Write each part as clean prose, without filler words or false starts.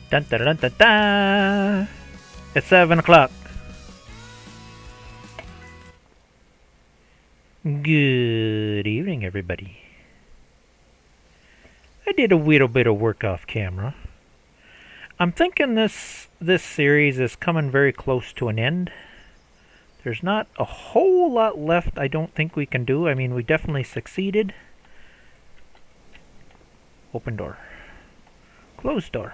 Dun, dun, dun, dun, dun. It's 7 o'clock. Good evening, everybody. I did a little bit of work off camera. I'm thinking this series is coming very close to an end. There's not a whole lot left I don't think we can do. I mean, we definitely succeeded. Open door. Closed door.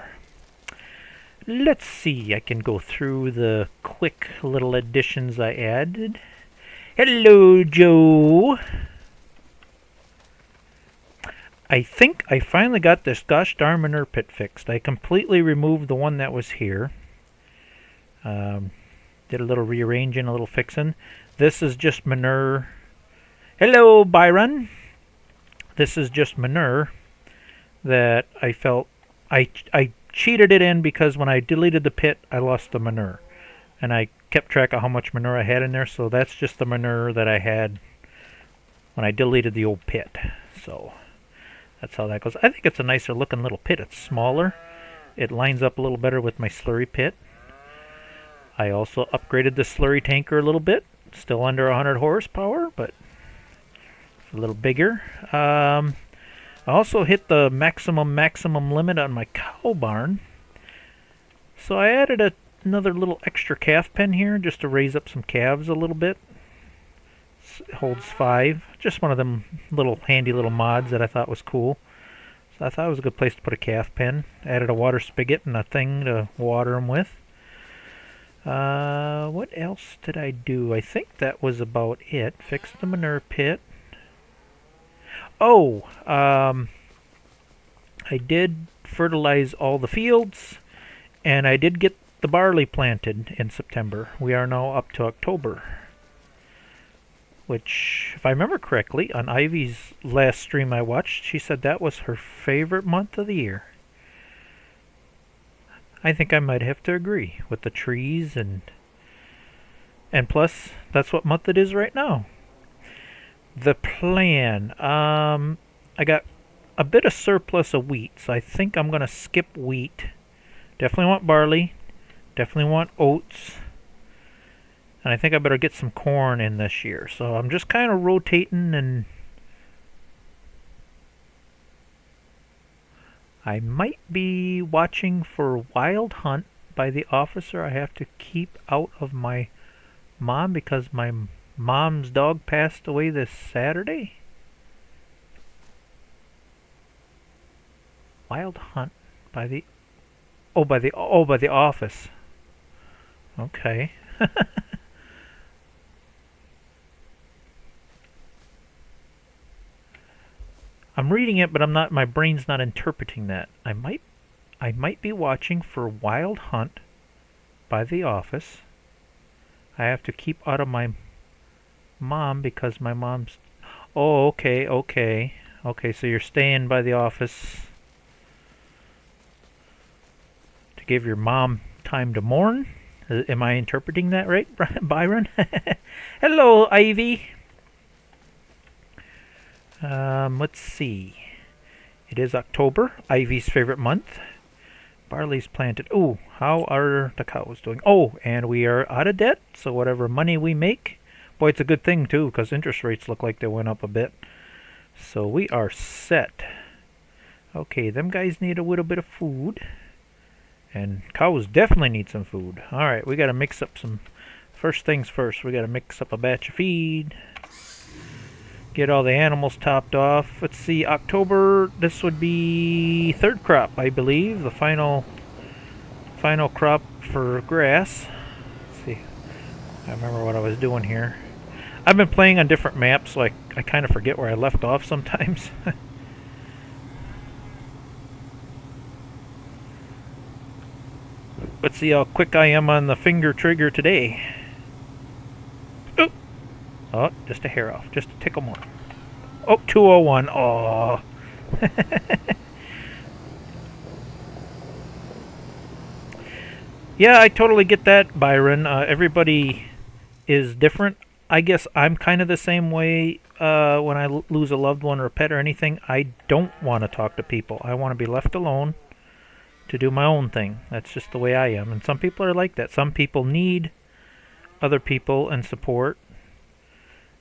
Let's see, I can go through the quick little additions I added. Hello, Joe. I think I finally got this gosh darn manure pit fixed. I completely removed the one that was here. Did a little rearranging, a little fixing. This is just manure. Hello, Byron. This is just manure that I felt I cheated it in because when I deleted the pit, I lost the manure. And I kept track of how much manure I had in there, so that's just the manure that I had when I deleted the old pit. So that's how that goes. I think it's a nicer looking little pit. It's smaller. It lines up a little better with my slurry pit. I also upgraded the slurry tanker a little bit. Still under 100 horsepower, but a little bigger. I also hit the maximum limit on my cow barn. So I added another little extra calf pen here just to raise up some calves a little bit. It holds 5. Just one of them little handy little mods that I thought was cool. So I thought it was a good place to put a calf pen. Added a water spigot and a thing to water them with. What else did I do? I think that was about it. Fixed the manure pit. Oh, I did fertilize all the fields, and I did get the barley planted in September. We are now up to October, which, if I remember correctly, on Ivy's last stream I watched, she said that was her favorite month of the year. I think I might have to agree with the trees, and plus, that's what month it is right now. The plan, I got a bit of surplus of wheat, so I think I'm going to skip wheat. Definitely want barley, definitely want oats, and I think I better get some corn in this year. So I'm just kind of rotating, and I might be watching for Wild Hunt by the officer I have to keep out of my mom because my mom's dog passed away this Saturday. Wild Hunt by the by the office. Okay. I'm reading it, but I'm not. My brain's not interpreting that. I might be watching for Wild Hunt by the office. I have to keep out of my mom because my mom's. Oh, okay. So you're staying by the office to give your mom time to mourn. Am I interpreting that right, Byron? Hello, Ivy. Let's see. It is October, Ivy's favorite month. Barley's planted. Oh, how are the cows doing? Oh, and we are out of debt, so whatever money we make, boy, it's a good thing too, because interest rates look like they went up a bit. So we are set. Okay, them guys need a little bit of food. And cows definitely need some food. Alright, we gotta mix up some... First things first, we gotta mix up a batch of feed. Get all the animals topped off. Let's see, October, this would be third crop, I believe. The final crop for grass. Let's see. I remember what I was doing here. I've been playing on different maps, so I kind of forget where I left off sometimes. Let's see how quick I am on the finger trigger today. Oh, just a hair off. Just a tickle more. Oh, 201. Oh. Yeah, I totally get that, Byron. Everybody is different. I guess I'm kind of the same way when I lose a loved one or a pet or anything. I don't want to talk to people. I want to be left alone to do my own thing. That's just the way I am. And some people are like that. Some people need other people and support.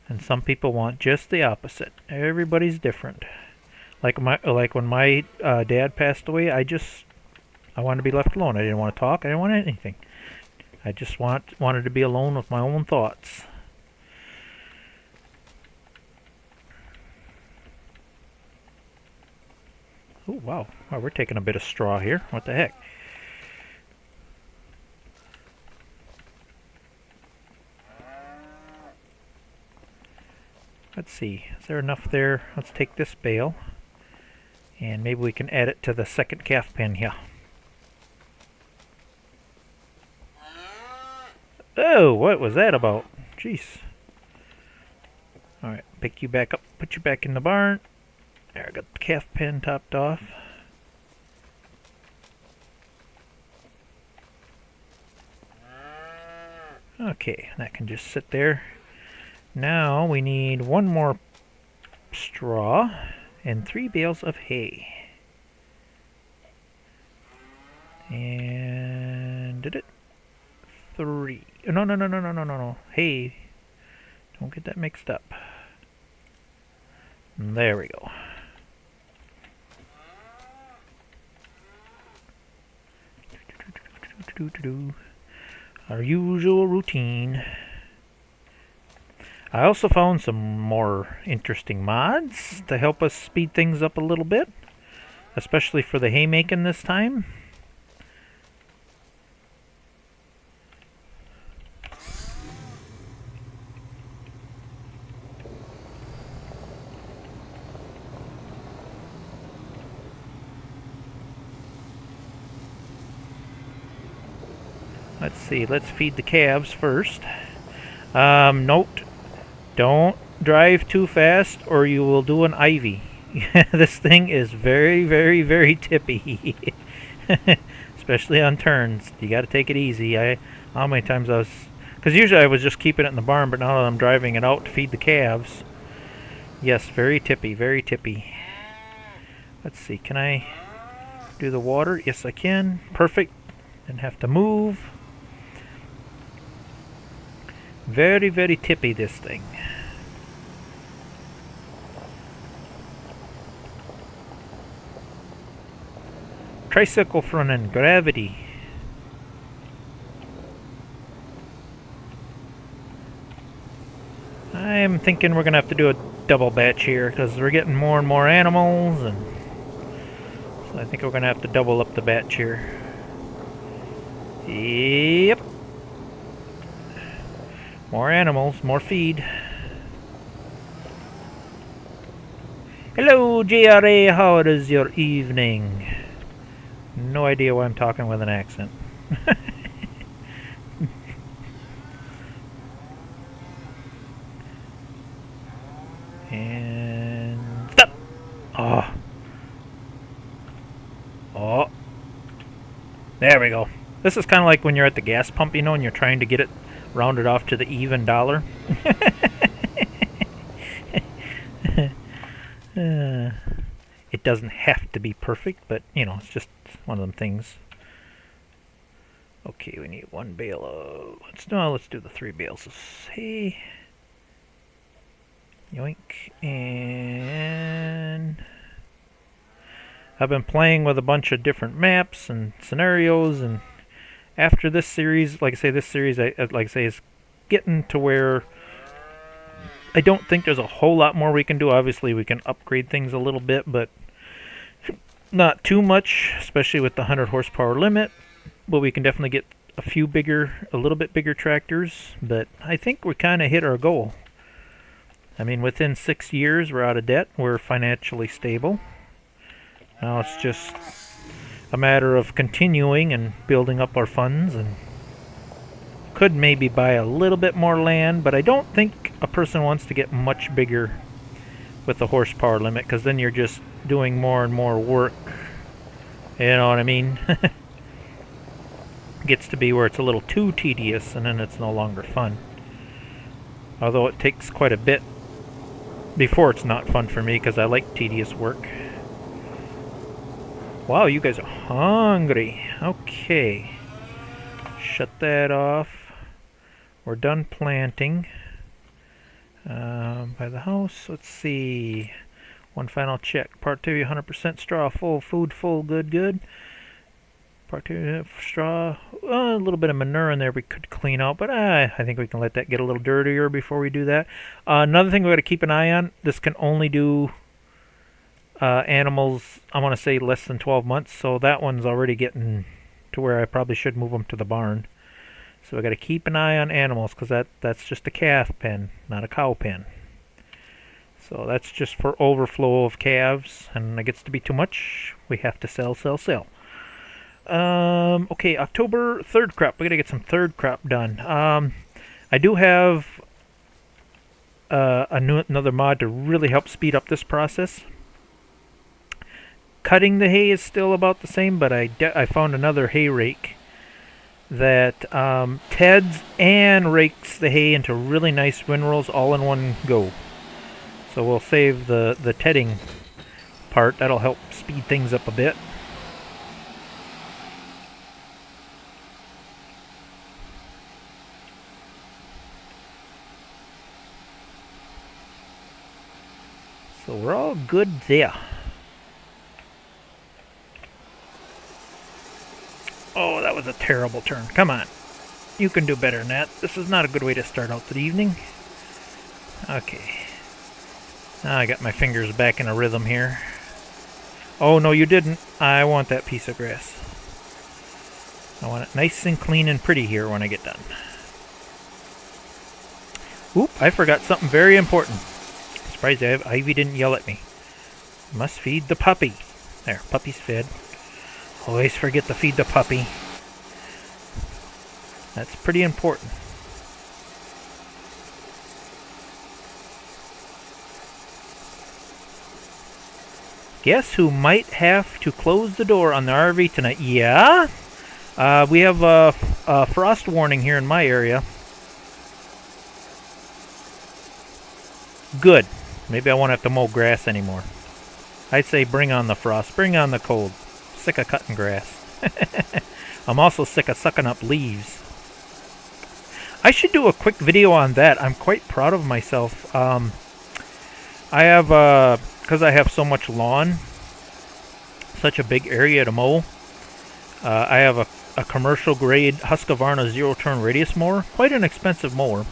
And some people want just the opposite. Everybody's different. Like when my dad passed away, I wanted to be left alone. I didn't want to talk. I didn't want anything. I just wanted to be alone with my own thoughts. Oh, wow. Wow, we're taking a bit of straw here. What the heck? Let's see. Is there enough there? Let's take this bale. And maybe we can add it to the second calf pen here. Oh, what was that about? Jeez. Alright, pick you back up. Put you back in the barn. There, I got the calf pen topped off. Okay, that can just sit there. Now we need one more straw and 3 bales of hay. And did it? 3. No. Hay. Don't get that mixed up. There we go. Our usual routine. I also found some more interesting mods to help us speed things up a little bit, especially for the haymaking this time. Let's see, let's feed the calves first. Note, don't drive too fast or you will do an Ivy. This thing is very, very, very tippy. Especially on turns. You gotta take it easy. How many times I was... Because usually I was just keeping it in the barn, but now that I'm driving it out to feed the calves. Yes, very tippy, very tippy. Let's see, can I do the water? Yes, I can. Perfect. Didn't have to move. Very, very tippy, this thing. Tricycle front end, gravity. I'm thinking we're going to have to do a double batch here because we're getting more and more animals, and so I think we're going to have to double up the batch here. Yep. More animals, more feed. Hello, JRA, how is your evening? No idea why I'm talking with an accent. And stop! Oh. Oh. There we go. This is kind of like when you're at the gas pump, you know, and you're trying to get it rounded off to the even dollar. It doesn't have to be perfect, but, you know, it's just one of them things. Okay, we need 1 bale of... Let's do the 3 bales of hay. Yoink. And... I've been playing with a bunch of different maps and scenarios, and after this series, like I say, is getting to where I don't think there's a whole lot more we can do. Obviously, we can upgrade things a little bit, but not too much, especially with the 100 horsepower limit. But we can definitely get a little bit bigger tractors. But I think we kind of hit our goal. I mean, within 6 years, we're out of debt. We're financially stable. Now it's just a matter of continuing and building up our funds, and could maybe buy a little bit more land, but I don't think a person wants to get much bigger with the horsepower limit, because then you're just doing more and more work. You know what I mean? Gets to be where it's a little too tedious, and then it's no longer fun. Although it takes quite a bit before it's not fun for me, because I like tedious work. Wow, you guys are hungry. Okay. Shut that off. We're done planting. By the house, let's see. One final check. Part 2, 100% straw, full, food full, good, good. Part 2, straw, a little bit of manure in there we could clean out, but I think we can let that get a little dirtier before we do that. Another thing we got to keep an eye on, this can only do animals, I want to say less than 12 months, so that one's already getting to where I probably should move them to the barn. So we got to keep an eye on animals, because that's just a calf pen, not a cow pen. So that's just for overflow of calves, and it gets to be too much, we have to sell, sell, sell. Okay, October third crop. We got to get some third crop done. I do have another mod to really help speed up this process. Cutting the hay is still about the same, but I found another hay rake that teads and rakes the hay into really nice windrows all in one go. So we'll save the tedding part. That'll help speed things up a bit. So we're all good there. Oh, that was a terrible turn. Come on. You can do better than that. This is not a good way to start out the evening. Okay. Now I got my fingers back in a rhythm here. Oh, no, you didn't. I want that piece of grass. I want it nice and clean and pretty here when I get done. Oop, I forgot something very important. Surprised Ivy didn't yell at me. Must feed the puppy. There, puppy's fed. Always forget to feed the puppy. That's pretty important. Guess who might have to close the door on the RV tonight? Yeah? We have a frost warning here in my area. Good. Maybe I won't have to mow grass anymore. I'd say bring on the frost. Bring on the cold. Sick of cutting grass. I'm also sick of sucking up leaves. I should do a quick video on that. I'm quite proud of myself. I have, because I have so much lawn, such a big area to mow, I have a commercial grade Husqvarna zero-turn radius mower. Quite an expensive mower.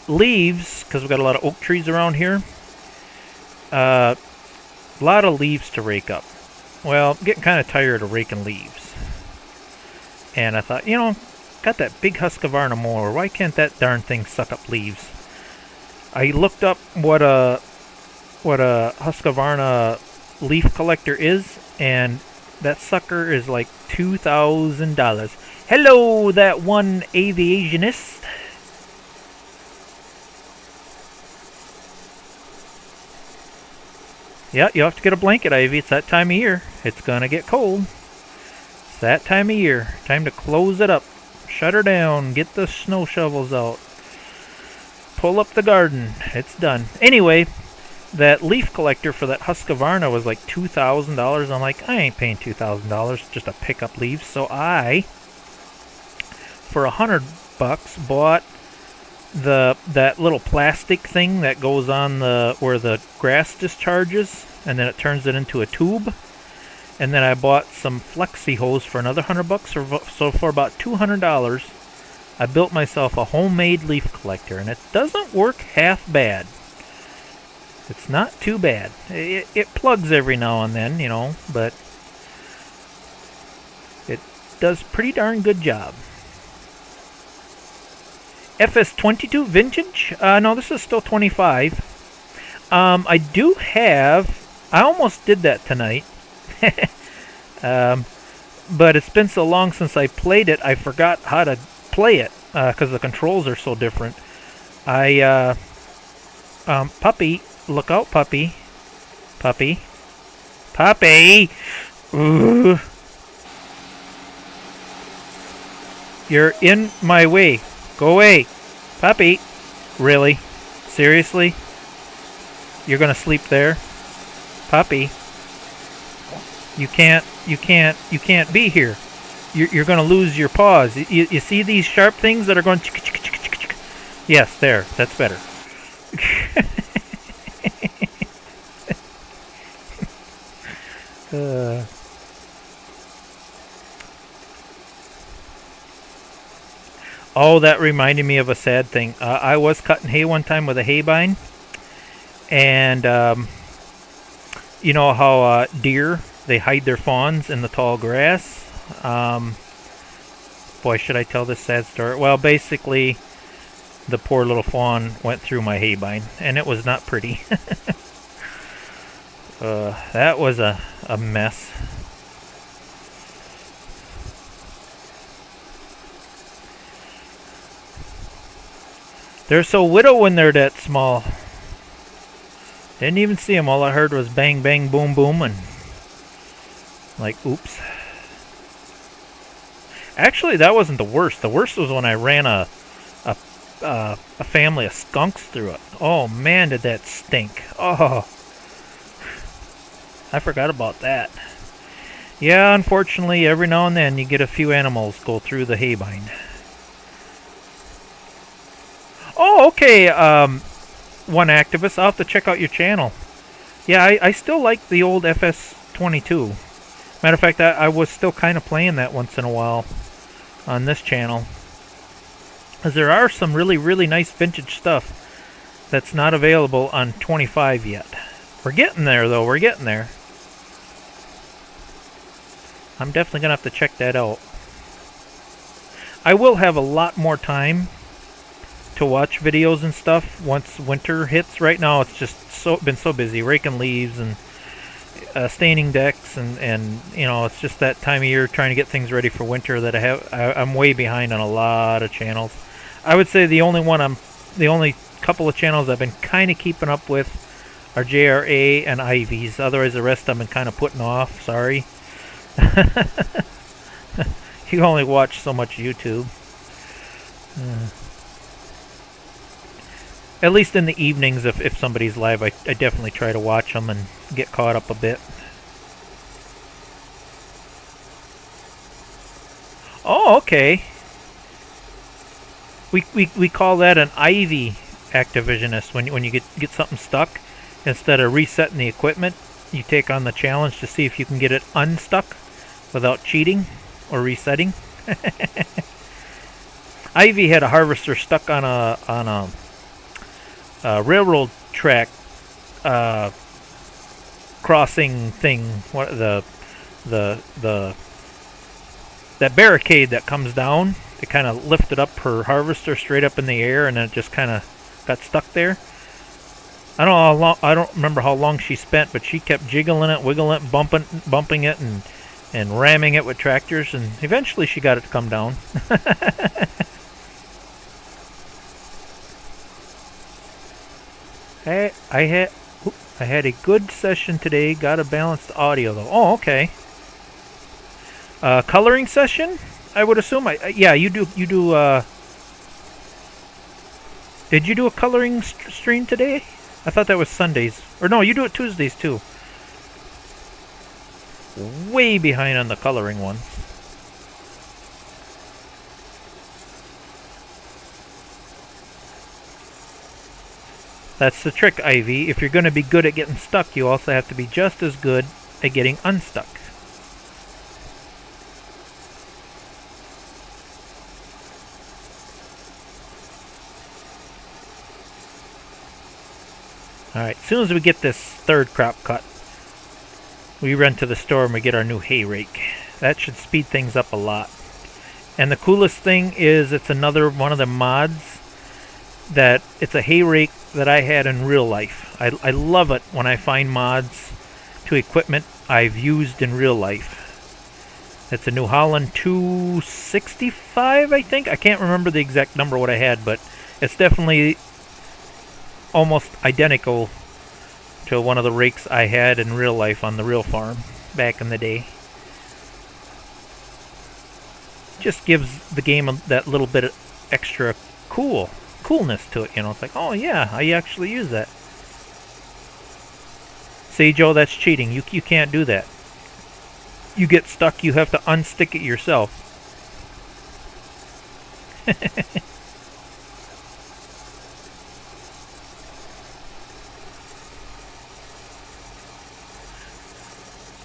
Leaves, because we've got a lot of oak trees around here. A lot of leaves to rake up. Well, I'm getting kind of tired of raking leaves. And I thought, you know, got that big Husqvarna mower. Why can't that darn thing suck up leaves? I looked up what a Husqvarna leaf collector is, and that sucker is like $2,000. Hello, that one aviationist. Yeah, you have to get a blanket, Ivy. It's that time of year. It's gonna get cold. It's that time of year. Time to close it up. Shut her down. Get the snow shovels out. Pull up the garden. It's done. Anyway, that leaf collector for that Husqvarna was like $2,000. I'm like, I ain't paying $2,000 just to pick up leaves. So I, for $100, bought that little plastic thing that goes on where the grass discharges, and then it turns it into a tube. And then I bought some flexi hose for another $100, so for about $200, I built myself a homemade leaf collector, and it doesn't work half bad. It's not too bad. It plugs every now and then, you know, but it does pretty darn good job. FS25 vintage? No, this is still 25. I do have... I almost did that tonight. But it's been so long since I played it, I forgot how to play it, because the controls are so different. Puppy, look out, puppy. Puppy. Puppy! Ooh. You're in my way. Go away. Puppy. Really? Seriously? You're gonna sleep there? Puppy. You can't be here. You're going to lose your paws. You see these sharp things that are going. Yes, there. That's better. uh, oh, that reminded me of a sad thing. I was cutting hay one time with a hay bind, and you know how deer, they hide their fawns in the tall grass. Boy, should I tell this sad story? Well, basically, the poor little fawn went through my hay bind, and it was not pretty. That was a mess. They're so widow when they're that small. Didn't even see them. All I heard was bang, bang, boom, boom, and like, oops. Actually, that wasn't the worst. The worst was when I ran a family of skunks through it. Oh man, did that stink! Oh, I forgot about that. Yeah, unfortunately, every now and then you get a few animals go through the hay bind. Oh, okay. One activist, I'll have to check out your channel. Yeah, I still like the old FS25. Matter of fact, I was still kind of playing that once in a while on this channel. Because there are some really, really nice vintage stuff that's not available on 25 yet. We're getting there, though. We're getting there. I'm definitely going to have to check that out. I will have a lot more time to watch videos and stuff once winter hits. Right now, it's just been so busy raking leaves and staining decks, and you know, it's just that time of year trying to get things ready for winter that I'm way behind on a lot of channels. I would say the only couple of channels I've been kind of keeping up with are JRA and Ivy's. Otherwise, the rest I've been kind of putting off. Sorry. You only watch so much YouTube. At least in the evenings, if somebody's live, I definitely try to watch them and get caught up a bit. Oh, okay. We call that an Ivy Activisionist. When you get something stuck, instead of resetting the equipment, you take on the challenge to see if you can get it unstuck without cheating or resetting. Ivy had a harvester stuck on a railroad track crossing thing. What that barricade that comes down? It kind of lifted up her harvester straight up in the air, and then it just kind of got stuck there. I don't know how long. I don't remember how long she spent, but she kept jiggling it, wiggling it, bumping it, and ramming it with tractors, and eventually she got it to come down. I had a good session today. Got a balanced audio though. Oh, okay. Coloring session, I would assume. Yeah, you do. Did you do a coloring stream today? I thought that was Sundays. Or no, you do it Tuesdays too. Way behind on the coloring one. That's the trick, Ivy. If you're going to be good at getting stuck, you also have to be just as good at getting unstuck. Alright, as soon as we get this third crop cut, we run to the store and we get our new hay rake. That should speed things up a lot. And the coolest thing is it's another one of the mods that it's a hay rake that I had in real life. I love it when I find mods to equipment I've used in real life. It's a New Holland 265, I think. I can't remember the exact number what I had, but it's definitely almost identical to one of the rakes I had in real life on the real farm back in the day. Just gives the game that little bit of extra coolness to it, you know. It's like, oh yeah, I actually use that. See, Joe, that's cheating. You can't do that. you get stuck, you have to unstick it yourself.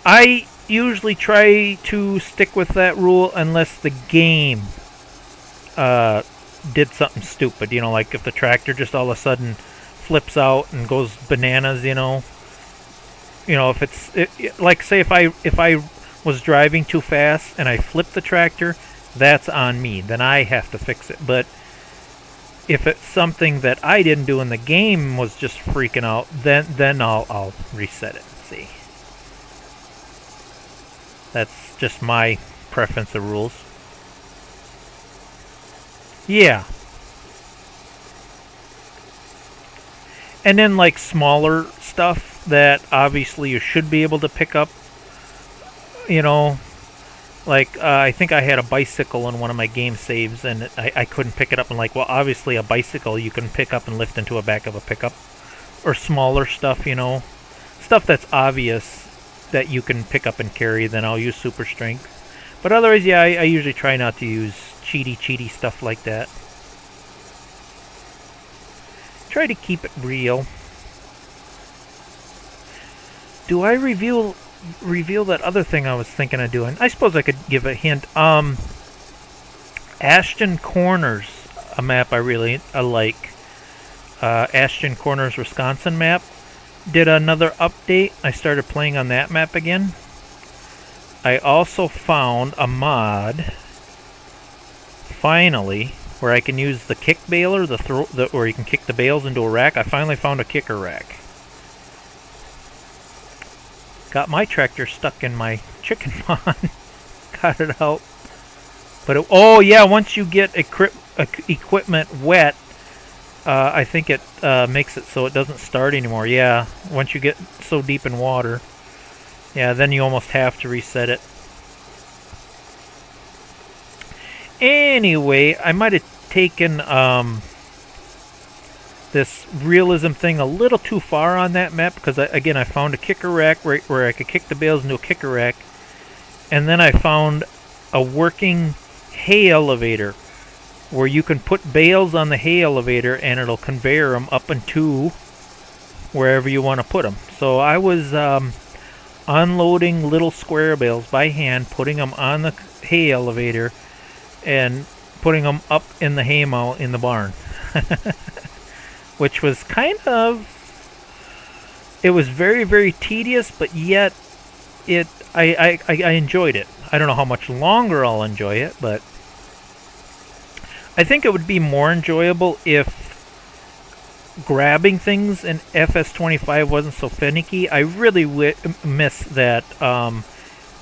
I usually try to stick with that rule unless the game did something stupid. You know, like if the tractor just all of a sudden flips out and goes bananas. You know, if it's like say if I was driving too fast and I flipped the tractor, that's on me. Then I have to fix it. But if it's something that I didn't do and the game was just freaking out, then I'll reset it. See, that's just my preference of rules. Yeah. And then like smaller stuff that obviously you should be able to pick up. You know, like I think I had a bicycle in one of my game saves and I couldn't pick it up. And like, well, obviously a bicycle you can pick up and lift into the back of a pickup. Or smaller stuff, you know. Stuff that's obvious that you can pick up and carry, then I'll use super strength. But otherwise, yeah, I usually try not to use cheaty stuff like that. Try to keep it real. Do I reveal that other thing I was thinking of doing? I suppose I could give a hint. Ashton Corners, a map I really like. Ashton Corners, Wisconsin map. Did another update. I started playing on that map again. I also found a mod, finally, where I can use the kick baler, or you can kick the bales into a rack. I finally found a kicker rack. Got my tractor stuck in my chicken pond. Got it out. But oh yeah, once you get equipment wet, I think it makes it so it doesn't start anymore. Yeah, once you get so deep in water. Yeah, then you almost have to reset it. Anyway, I might have taken this realism thing a little too far on that map because, again, I found a kicker rack where I could kick the bales into a kicker rack. And then I found a working hay elevator where you can put bales on the hay elevator and it'll conveyor them up into wherever you want to put them. So I was unloading little square bales by hand, putting them on the hay elevator, and putting them up in the hay mow in the barn. Which was kind of... It was very, very tedious, but yet I enjoyed it. I don't know how much longer I'll enjoy it, but I think it would be more enjoyable if grabbing things in FS25 wasn't so finicky. I really miss that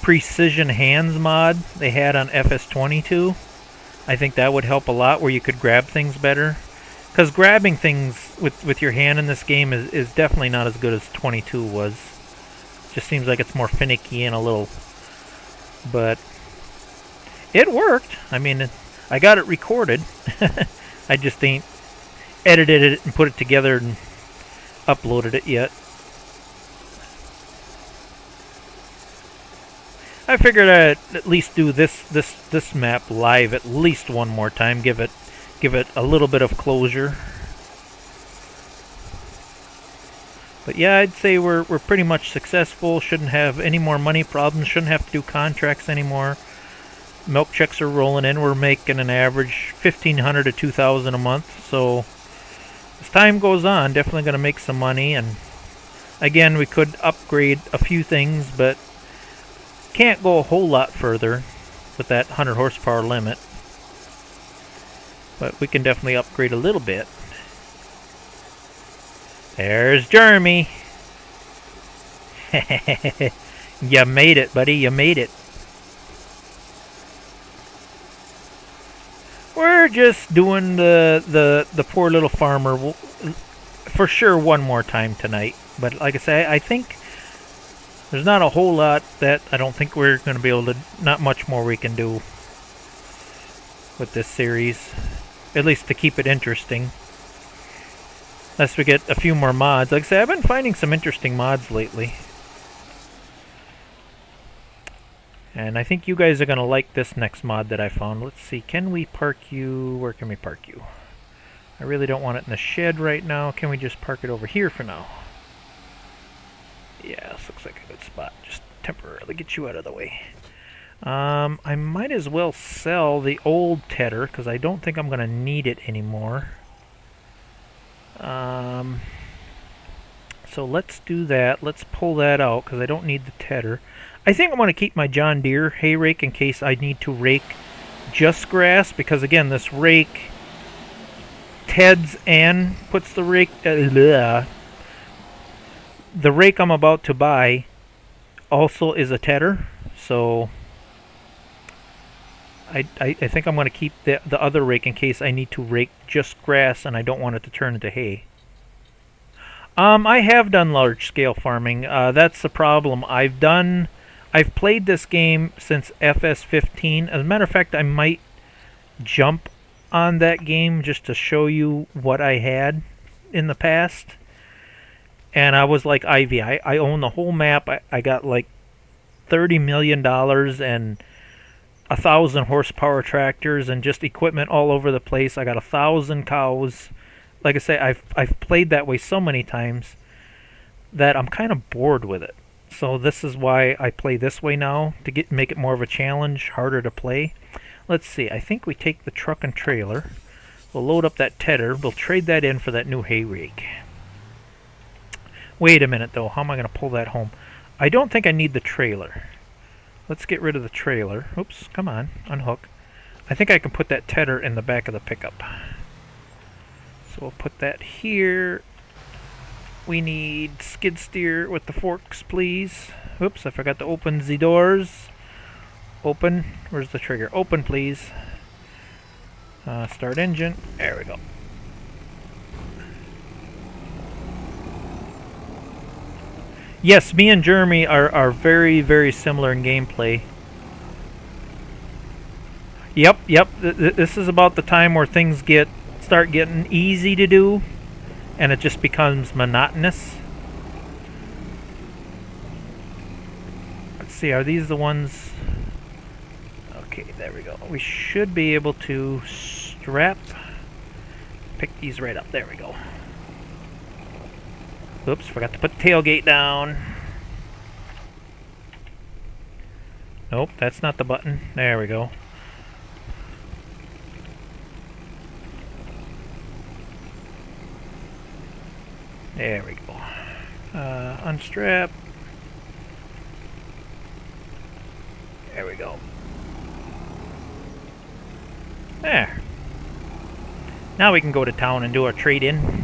precision hands mod they had on FS22. I think that would help a lot, where you could grab things better. Because grabbing things with your hand in this game is definitely not as good as 22 was. Just seems like it's more finicky and a little... But it worked. I mean, I got it recorded. I just ain't edited it and put it together and uploaded it yet. I figured I'd at least do this map live at least one more time. Give it a little bit of closure. But yeah, I'd say we're pretty much successful. Shouldn't have any more money problems. Shouldn't have to do contracts anymore. Milk checks are rolling in. We're making an average $1,500 to $2,000 a month. So as time goes on, definitely going to make some money. And again, we could upgrade a few things, but can't go a whole lot further with that 100 horsepower limit. But we can definitely upgrade a little bit. There's Jeremy. You made it, buddy. You made it. We're just doing the poor little farmer for sure one more time tonight. But like I say, I think there's not a whole lot that I don't think we're going to be able to... Not much more we can do with this series. At least to keep it interesting. Unless we get a few more mods. Like I say, I've been finding some interesting mods lately. And I think you guys are going to like this next mod that I found. Let's see, can we park you? Where can we park you? I really don't want it in the shed right now. Can we just park it over here for now? Yeah, this looks like a good spot. Just temporarily get you out of the way. I might as well sell the old tedder because I don't think I'm going to need it anymore. So let's do that. Let's pull that out because I don't need the tedder. I think I'm going to keep my John Deere hay rake in case I need to rake just grass, because again, this rake teads and puts the rake... the rake I'm about to buy also is a tedder, so I think I'm going to keep the other rake in case I need to rake just grass and I don't want it to turn into hay. I have done large-scale farming. That's the problem. I've played this game since FS15. As a matter of fact, I might jump on that game just to show you what I had in the past. And I was like Ivy. I own the whole map. I got like $30 million and 1,000 horsepower tractors and just equipment all over the place. I got 1,000 cows. Like I say, I've played that way so many times that I'm kind of bored with it. So this is why I play this way now, to make it more of a challenge, harder to play. Let's see, I think we take the truck and trailer. We'll load up that tedder. We'll trade that in for that new hay rake. Wait a minute though, how am I going to pull that home? I don't think I need the trailer. Let's get rid of the trailer. Oops, come on, unhook. I think I can put that tedder in the back of the pickup. So we'll put that here. We need skid steer with the forks, please. Oops, I forgot to open the doors. Open. Where's the trigger? Open, please. Start engine. There we go. Yes, me and Jeremy are very, very similar in gameplay. Yep. This is about the time where things start getting easy to do, and it just becomes monotonous. Let's see, are these the ones? Okay, there we go. We should be able to pick these right up. There we go. Oops, forgot to put the tailgate down. Nope, that's not the button. There we go. There we go. Unstrap. There we go. There. Now we can go to town and do our trade-in.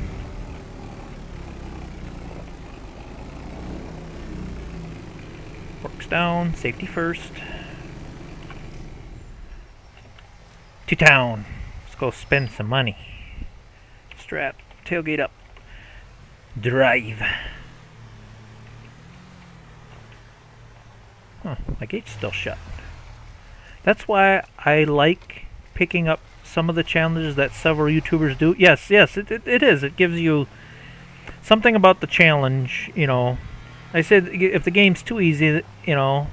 Forks down, safety first. To town. Let's go spend some money. Strap, tailgate up. Drive. Huh, my gate's still shut. That's why I like picking up some of the challenges that several YouTubers do. Yes, it is. It gives you something about the challenge, you know. I said if the game's too easy, you know.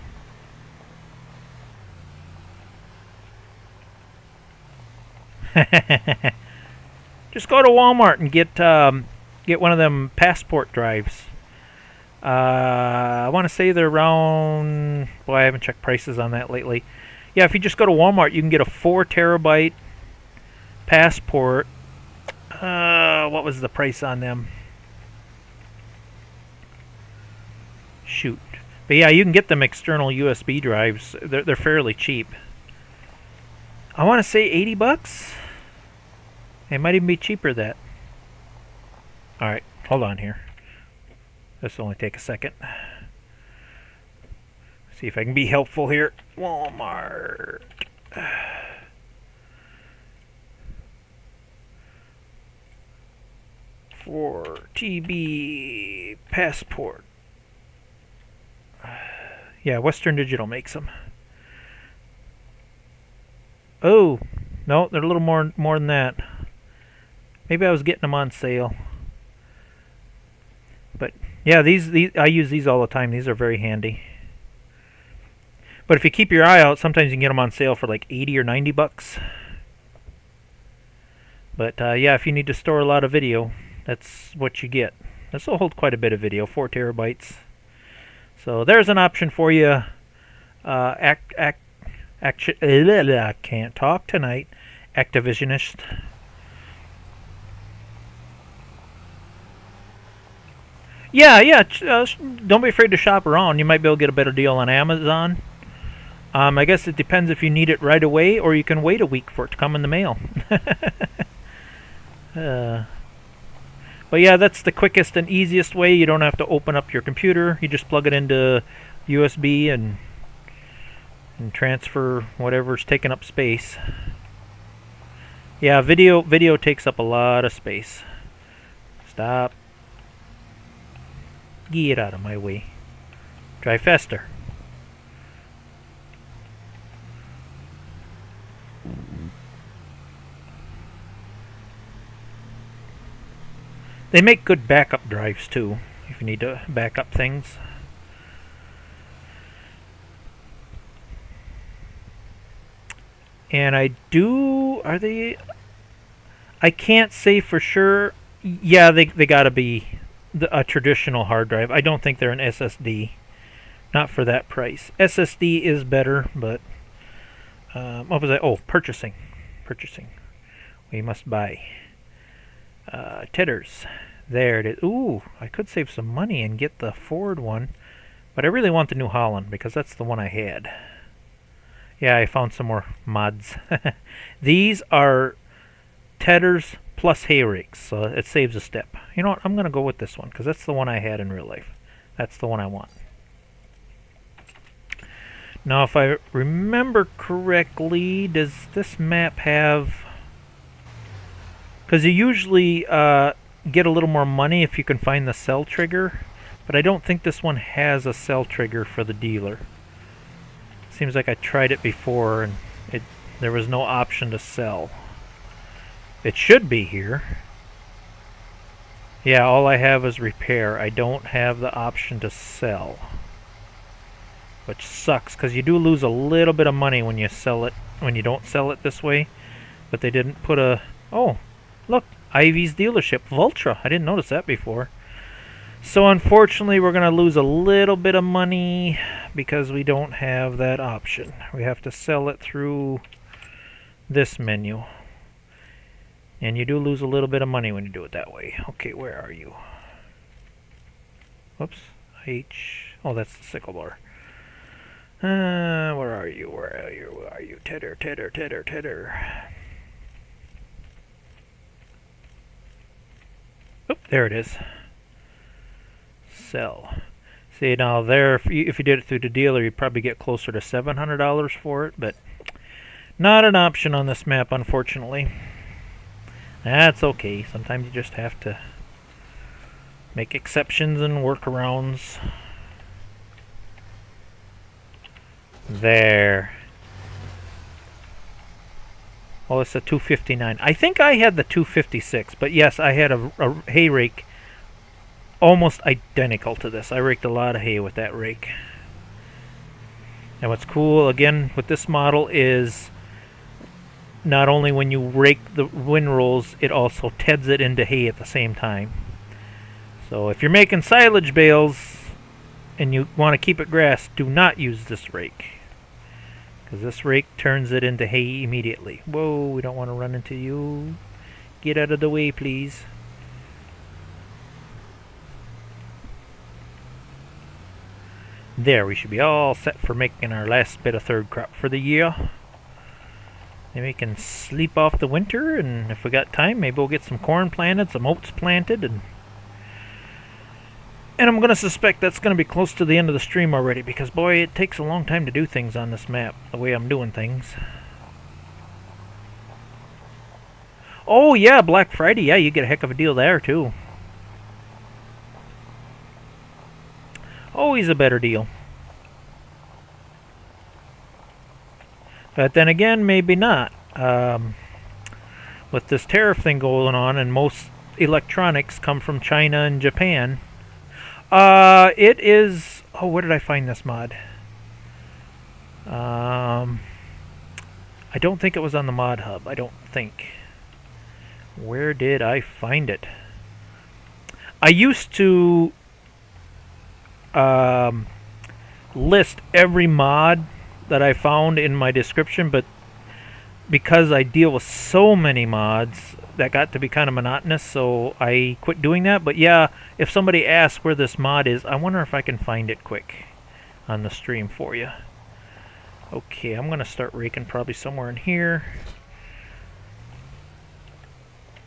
Just go to Walmart and get one of them passport drives. I want to say they're around... Well, I haven't checked prices on that lately. Yeah, if you just go to Walmart, you can get a 4 terabyte passport. What was the price on them? Shoot. But yeah, you can get them external USB drives. They're fairly cheap. I want to say 80 bucks. It might even be cheaper than that. Alright, hold on here. This will only take a second. See if I can be helpful here. Walmart. For TB passport. Yeah, Western Digital makes them. Oh, no, they're a little more than that. Maybe I was getting them on sale. But yeah, these I use these all the time. These are very handy. But if you keep your eye out, sometimes you can get them on sale for like 80 or 90 bucks. But yeah, if you need to store a lot of video, that's what you get. This will hold quite a bit of video, 4 terabytes. So there's an option for you. I can't talk tonight. Activisionist. Yeah. Don't be afraid to shop around. You might be able to get a better deal on Amazon. I guess it depends if you need it right away or you can wait a week for it to come in the mail. But yeah, that's the quickest and easiest way. You don't have to open up your computer. You just plug it into USB and transfer whatever's taking up space. Yeah, video takes up a lot of space. Stop. Get out of my way. Drive faster. They make good backup drives too, if you need to back up things. And I can't say for sure. Yeah, they gotta be a traditional hard drive. I don't think they're an SSD. Not for that price. SSD is better, but what was I? Oh, purchasing. We must buy. Titters. There it is. Ooh, I could save some money and get the Ford one, but I really want the New Holland because that's the one I had. Yeah, I found some more mods. These are Titters plus hay rakes, so it saves a step. You know what? I'm going to go with this one because that's the one I had in real life. That's the one I want. Now, if I remember correctly, does this map have... Because you usually get a little more money if you can find the sell trigger, but I don't think this one has a sell trigger for the dealer. Seems like I tried it before and there was no option to sell. It should be here. Yeah, all I have is repair. I don't have the option to sell, which sucks because you do lose a little bit of money when you sell it, when you don't sell it this way. But they didn't put a... Oh, look, Ivy's dealership, Vultra. I didn't notice that before. So unfortunately, we're going to lose a little bit of money because we don't have that option. We have to sell it through this menu. And you do lose a little bit of money when you do it that way. Okay, where are you? Whoops. Oh, that's the sickle bar. Where are you? Where are you? Where are you? Titter. Oh, there it is. Sell. See, now there, if you did it through the dealer, you'd probably get closer to $700 for it, but not an option on this map, unfortunately. That's okay. Sometimes you just have to make exceptions and workarounds. There. Oh, it's a 259. I think I had the 256, but yes, I had a hay rake almost identical to this. I raked a lot of hay with that rake. And what's cool, again, with this model is not only when you rake the windrolls, it also teds it into hay at the same time. So if you're making silage bales and you want to keep it grass, do not use this rake, because this rake turns it into hay immediately. Whoa, we don't want to run into you. Get out of the way, please. There, we should be all set for making our last bit of third crop for the year. Then we can sleep off the winter, and if we got time, maybe we'll get some corn planted, some oats planted, and I'm going to suspect that's going to be close to the end of the stream already, because boy, it takes a long time to do things on this map, the way I'm doing things. Oh yeah, Black Friday, yeah, you get a heck of a deal there too. Always a better deal. But then again, maybe not. With this tariff thing going on, and most electronics come from China and Japan. It is... Oh, where did I find this mod? I don't think it was on the mod hub. I don't think. Where did I find it? I used to list every mod that I found in my description, but because I deal with so many mods, that got to be kind of monotonous, so I quit doing that. But yeah, if somebody asks where this mod is, I wonder if I can find it quick on the stream for you. Okay, I'm going to start raking probably somewhere in here.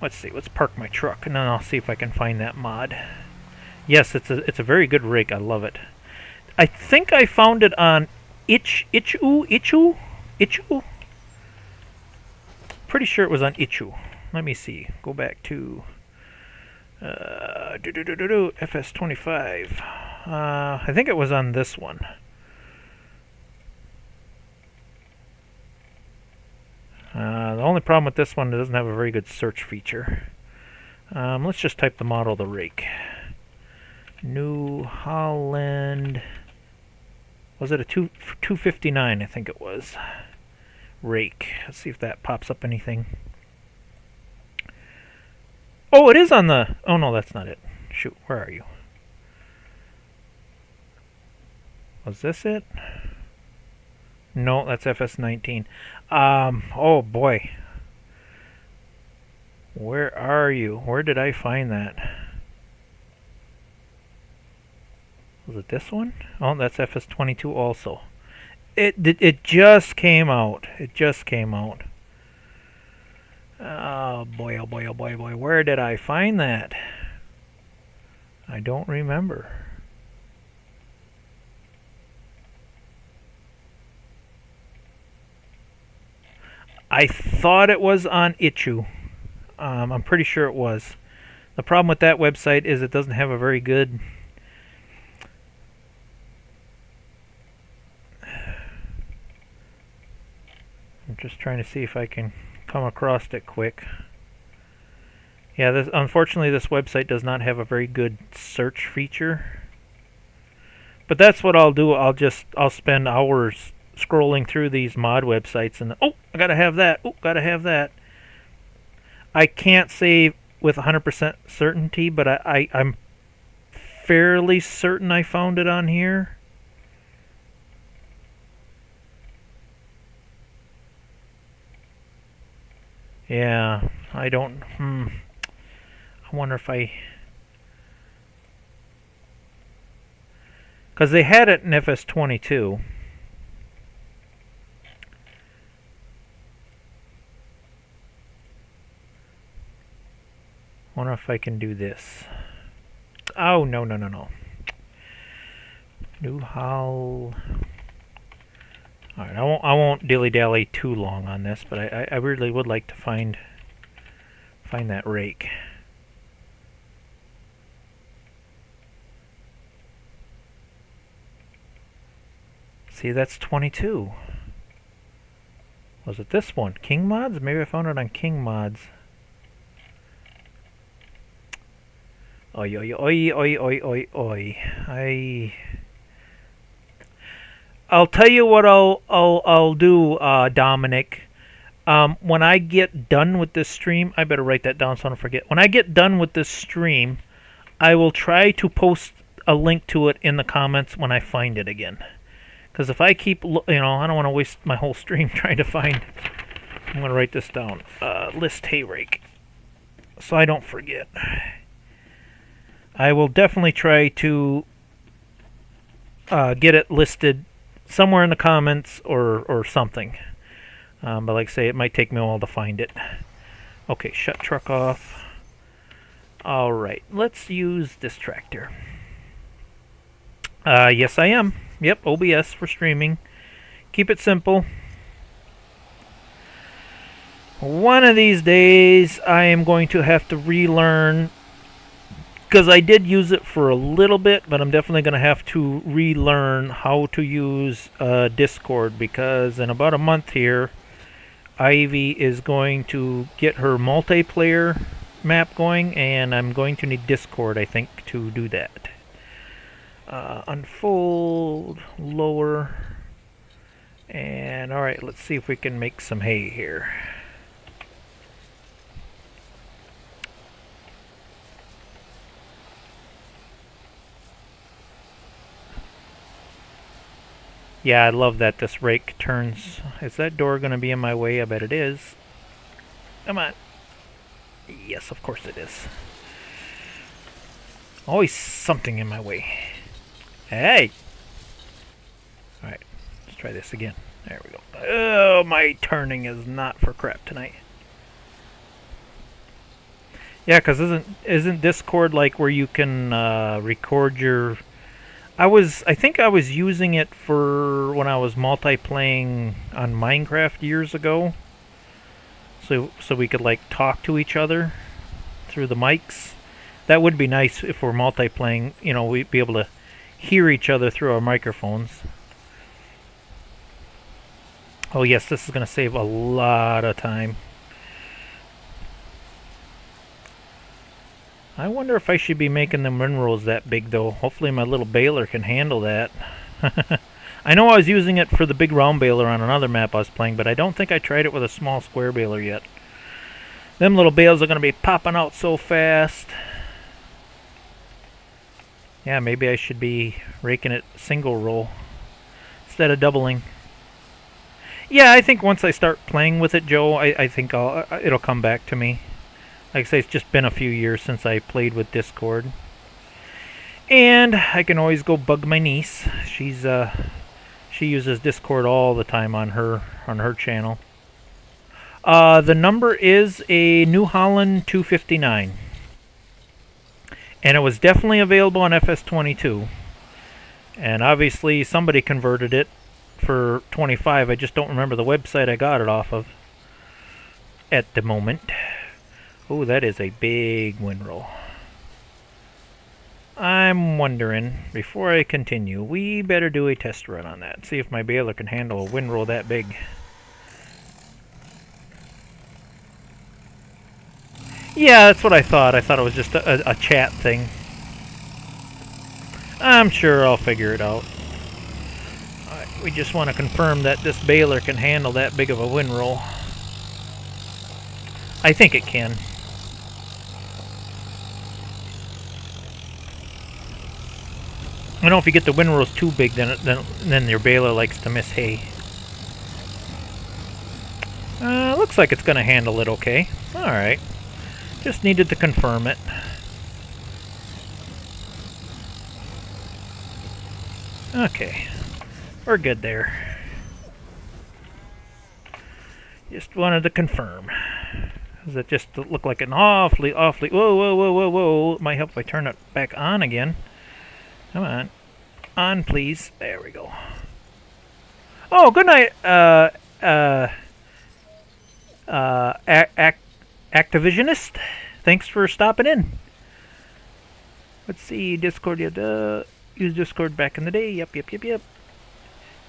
Let's see, let's park my truck, and then I'll see if I can find that mod. Yes, it's a very good rake. I love it. I think I found it on Itchu? Pretty sure it was on Itchu. Let me see. Go back to FS25. I think it was on this one. The only problem with this one, it doesn't have a very good search feature. Let's just type the model of the rake. New Holland. Was it a 259? I think it was. Rake. Let's see if that pops up anything. Oh, it is on the... Oh, no, that's not it. Shoot, where are you? Was this it? No, that's FS19. Oh, boy. Where are you? Where did I find that? Was it this one? Oh, that's FS22 also. It just came out. It just came out. Oh boy, oh boy, oh boy, oh boy. Where did I find that? I don't remember. I thought it was on Itchu. I'm pretty sure it was. The problem with that website is it doesn't have a very good... I'm just trying to see if I can come across it quick. Yeah, unfortunately this website does not have a very good search feature. But that's what I'll do. I'll spend hours scrolling through these mod websites and oh, I gotta have that. Oh, gotta have that. I can't say with 100% certainty, but I'm fairly certain I found it on here. Yeah, I don't... I wonder if I... Because they had it in FS22. Wonder if I can do this. Oh, no, no, no, no. New Hall... Alright, I won't dilly-dally too long on this, but I really would like to find that rake. See, that's 22. Was it this one? King Mods? Maybe I found it on King Mods. Oi, oi, oi, oi, oi, oi, oi. I'll tell you what I'll do, Dominic. When I get done with this stream, I better write that down so I don't forget. When I get done with this stream, I will try to post a link to it in the comments when I find it again. Because if I keep, I don't want to waste my whole stream trying to find. I'm going to write this down. List hay rake, so I don't forget. I will definitely try to get it listed somewhere in the comments or something. But like I say, it might take me a while to find it. Okay, shut truck off. Alright, let's use this tractor. Yes I am. Yep, OBS for streaming. Keep it simple. One of these days I am going to have to relearn, because I did use it for a little bit, but I'm definitely going to have to relearn how to use Discord, because in about a month here, Ivy is going to get her multiplayer map going, and I'm going to need Discord, I think, to do that. Unfold, lower, And alright, let's see if we can make some hay here. Yeah, I love that this rake turns. Is that door going to be in my way? I bet it is. Come on. Yes, of course it is. Always something in my way. Hey! Alright, let's try this again. There we go. Oh, my turning is not for crap tonight. Yeah, because isn't Discord like where you can record your... I think I was using it for when I was multiplaying on Minecraft years ago. So we could like talk to each other through the mics. That would be nice if we're multiplaying, you know, we'd be able to hear each other through our microphones. Oh yes, this is going to save a lot of time. I wonder if I should be making the minerals that big though. Hopefully my little baler can handle that. I know I was using it for the big round baler on another map I was playing, but I don't think I tried it with a small square baler yet. Them little bales are going to be popping out so fast. Yeah, maybe I should be raking it single roll instead of doubling. Yeah, I think once I start playing with it, Joe, I think it'll come back to me. Like I say, it's just been a few years since I played with Discord. And I can always go bug my niece. She uses Discord all the time on her channel. The number is a New Holland 259. And it was definitely available on FS25. And obviously somebody converted it for 25. I just don't remember the website I got it off of at the moment. Oh, that is a big windrow. I'm wondering, before I continue, we better do a test run on that. See if my baler can handle a windrow that big. Yeah, that's what I thought. I thought it was just a chat thing. I'm sure I'll figure it out. We just want to confirm that this baler can handle that big of a windrow. I think it can. I know if you get the windrows too big, then your baler likes to miss hay. Looks like it's going to handle it okay. Alright. Just needed to confirm it. Okay. We're good there. Just wanted to confirm. Does it just look like an awfully... Whoa. It might help if I turn it back on again. Come on. On, please. There we go. Oh, good night, Activisionist. Thanks for stopping in. Let's see, Discord, you had used Discord back in the day. Yep.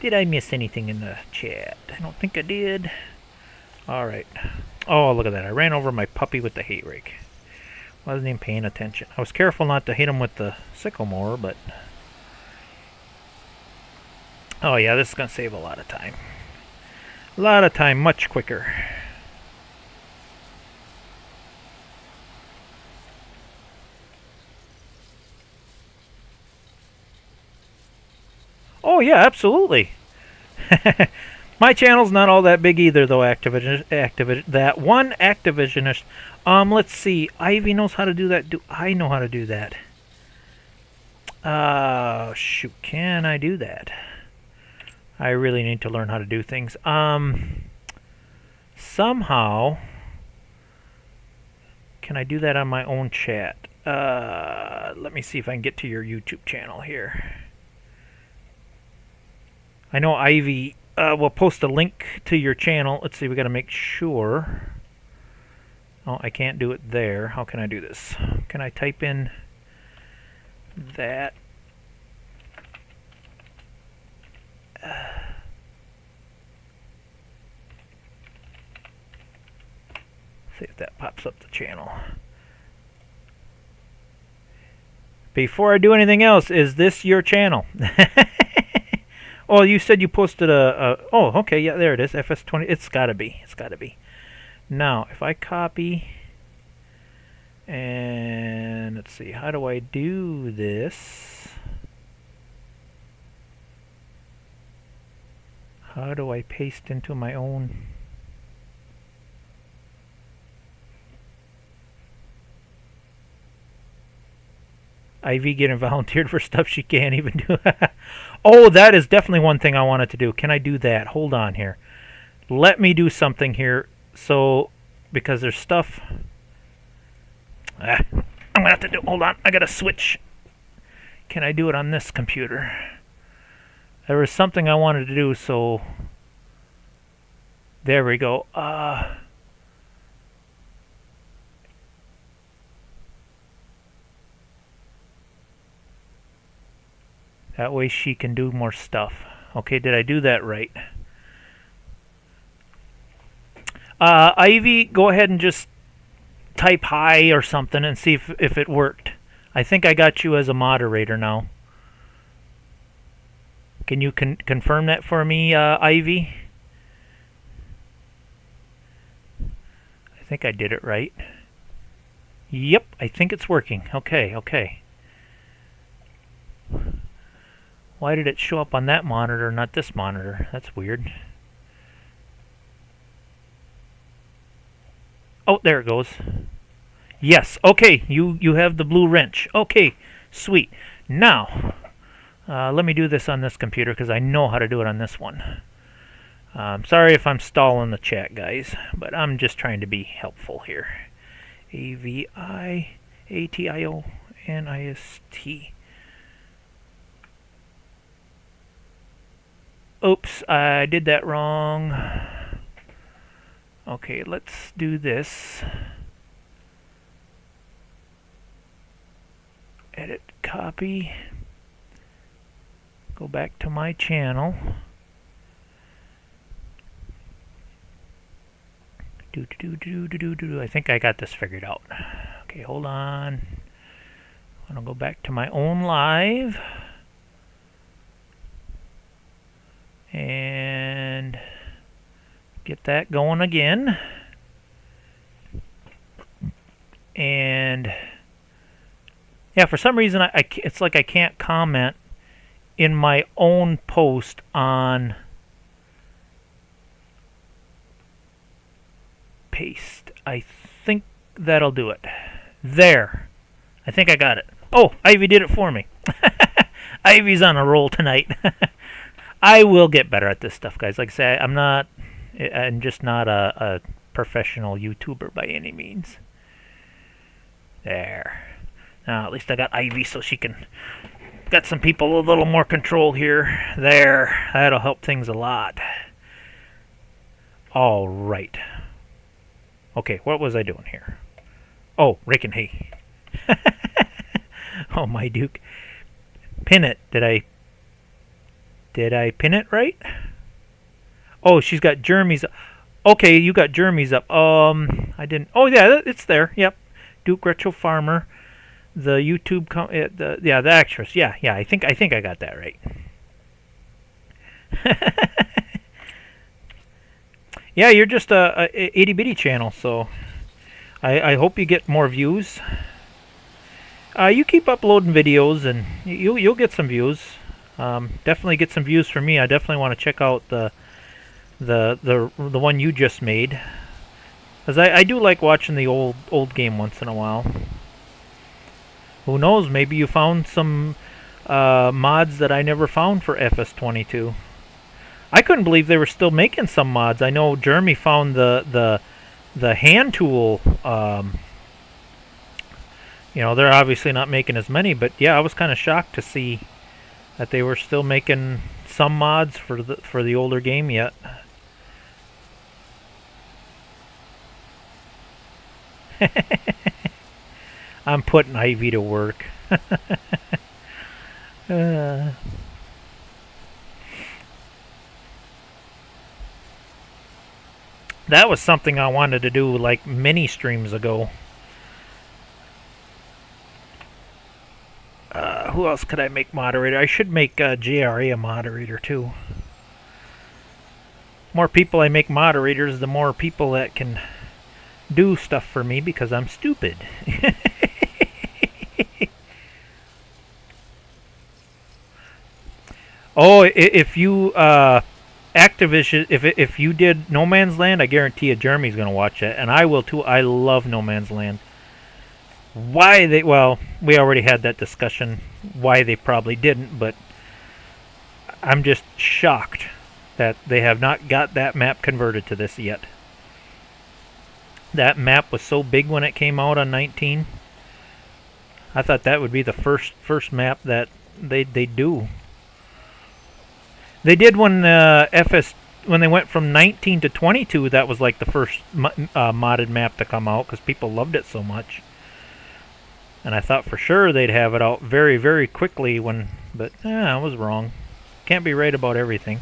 Did I miss anything in the chat? I don't think I did. Alright. Oh, look at that. I ran over my puppy with the hay rake. Wasn't even paying attention. I was careful not to hit him with the sickle mower, but... Oh yeah, this is going to save a lot of time. A lot of time, much quicker. Oh yeah, absolutely. My channel's not all that big either, though. That one Activisionist. Let's see. Ivy knows how to do that. Do I know how to do that? Shoot. Can I do that? I really need to learn how to do things. Somehow, can I do that on my own chat? Let me see if I can get to your YouTube channel here. I know Ivy will post a link to your channel. Let's see, we got to make sure. Oh, I can't do it there. How can I do this? Can I type in that? See if that pops up the channel. Before I do anything else, is this your channel? Oh, you said you posted a oh, okay, yeah, there it is. FS20. It's gotta be. It's gotta be. Now, if I copy and let's see, how do I do this? How do I paste into my own? Ivy getting volunteered for stuff she can't even do. Oh, that is definitely one thing I wanted to do. Can I do that? Hold on here. Let me do something here. So, because there's stuff. I'm gonna have to do. Hold on. I gotta switch. Can I do it on this computer? There was something I wanted to do. So, there we go. That way she can do more stuff. Okay, did I do that right? Ivy, go ahead and just type hi or something and see if it worked. I think I got you as a moderator now. Can you confirm that for me, Ivy? I think I did it right. Yep, I think it's working. Okay, okay. Why did it show up on that monitor, not this monitor? That's weird. Oh, there it goes. Yes, okay, you have the blue wrench. Okay, sweet. Now, let me do this on this computer because I know how to do it on this one. Sorry if I'm stalling the chat, guys, but I'm just trying to be helpful here. AVIATIONIST. Oops, I did that wrong. Okay, let's do this. Edit, copy. Go back to my channel. I think I got this figured out. Okay, hold on. I'm gonna go back to my own live. And get that going again. And yeah, for some reason it's like I can't comment in my own post on paste. I think that'll do it. There. I think I got it. Oh, Ivy did it for me. Ivy's on a roll tonight. I will get better at this stuff, guys. Like I say, I'm just not a professional YouTuber by any means. There. Now, at least I got Ivy so she can... Got some people a little more control here. There. That'll help things a lot. All right. Okay, what was I doing here? Oh, raking hay. Oh, my Duke. Pin it. Did I pin it right? Oh, she's got Jeremy's. Okay, you got Jeremy's up. I didn't. Oh, yeah, it's there. Yep. Duke Retro Farmer. The YouTube. The actress. Yeah. I think I got that right. Yeah, you're just a itty bitty channel, so I hope you get more views. You keep uploading videos, and you'll get some views. Definitely get some views for me. I definitely want to check out the one you just made, because I do like watching the old game once in a while. Who knows? Maybe you found some mods that I never found for FS22. I couldn't believe they were still making some mods. I know Jeremy found the hand tool. They're obviously not making as many, but yeah, I was kind of shocked to see that they were still making some mods for the older game yet. I'm putting Ivy to work. That was something I wanted to do like many streams ago. Who else could I make moderator? I should make JRA a moderator too. More people I make moderators, the more people that can do stuff for me because I'm stupid. Oh, if you Activision, if you did No Man's Land, I guarantee you Jeremy's gonna watch it, and I will too. I love No Man's Land. Why they? Well, we already had that discussion. Why they probably didn't, but I'm just shocked that they have not got that map converted to this yet. That map was so big when it came out on 19. I thought that would be the first map that they do. They did when when they went from 19 to 22. That was like the first modded map to come out because people loved it so much. And I thought for sure they'd have it out very, very quickly but I was wrong. Can't be right about everything.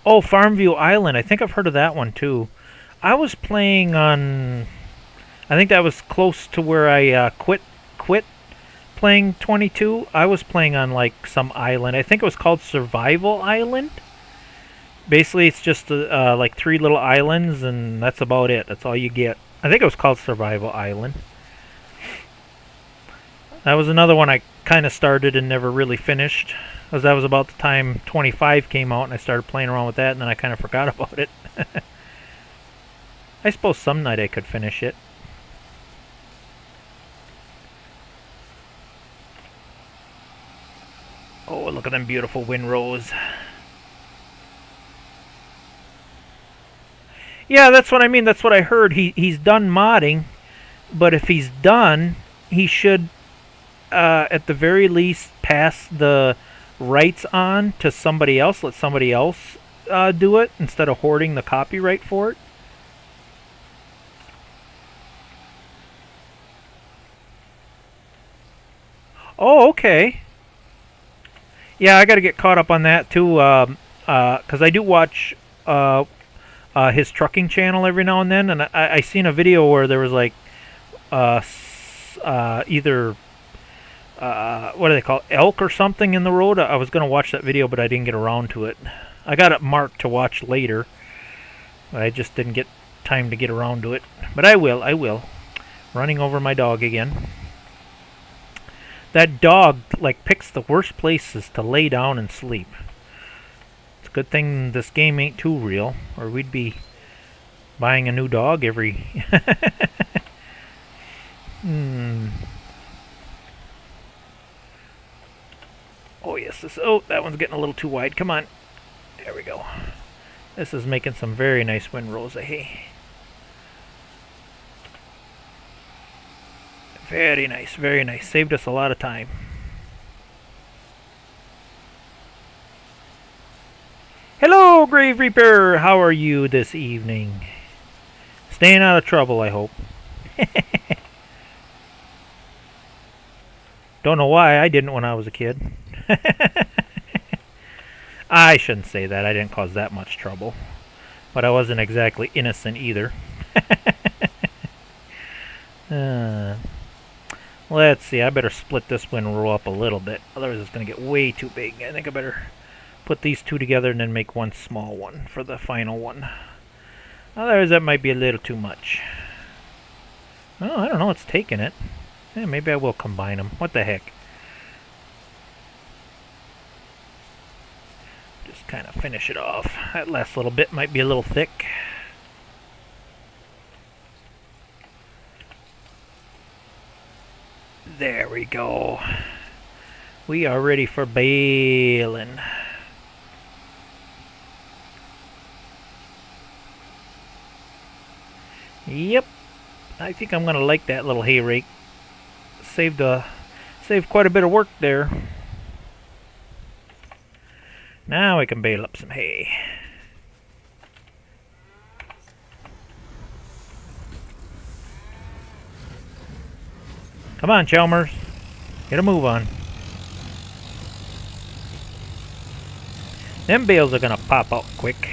Oh, Farmview Island. I think I've heard of that one too. I was playing on... I think that was close to where I quit playing 22. I was playing on like some island. I think it was called Survival Island. Basically, it's just like 3 little islands, and that's about it. That's all you get. I think it was called Survival Island. That was another one I kind of started and never really finished, because that was about the time 25 came out, and I started playing around with that, and then I kind of forgot about it. I suppose some night I could finish it. Oh, look at them beautiful windrows. Yeah, that's what I mean. That's what I heard. He's done modding, but if he's done, he should, at the very least, pass the rights on to somebody else. Let somebody else do it instead of hoarding the copyright for it. Oh, okay. Yeah, I got to get caught up on that too, because I do watch his trucking channel every now and then, and I seen a video where there was like either what do they call it? Elk or something in the road. I was gonna watch that video, but I didn't get around to it. I got it marked to watch later, but I just didn't get time to get around to it. But I will. I will. Running over my dog again. That dog like picks the worst places to lay down and sleep. It's a good thing this game ain't too real, or we'd be buying a new dog every... Oh yes, oh, that one's getting a little too wide. Come on. There we go. This is making some very nice windrows of hay. Very nice, very nice. Saved us a lot of time. Hello, Grave Reaper! How are you this evening? Staying out of trouble, I hope. Don't know why I didn't when I was a kid. I shouldn't say that. I didn't cause that much trouble. But I wasn't exactly innocent either. Let's see. I better split this windrow up a little bit. Otherwise it's going to get way too big. I think I better put these two together and then make one small one for the final one. Otherwise that might be a little too much. Oh, I don't know. It's taking it. Yeah, maybe I will combine them. What the heck? Just kind of finish it off. That last little bit might be a little thick. There we go. We are ready for baling. Yep. I think I'm gonna like that little hay rake. Saved quite a bit of work there. Now I can bale up some hay. Come on, Chalmers. Get a move on. Them bales are gonna pop out quick.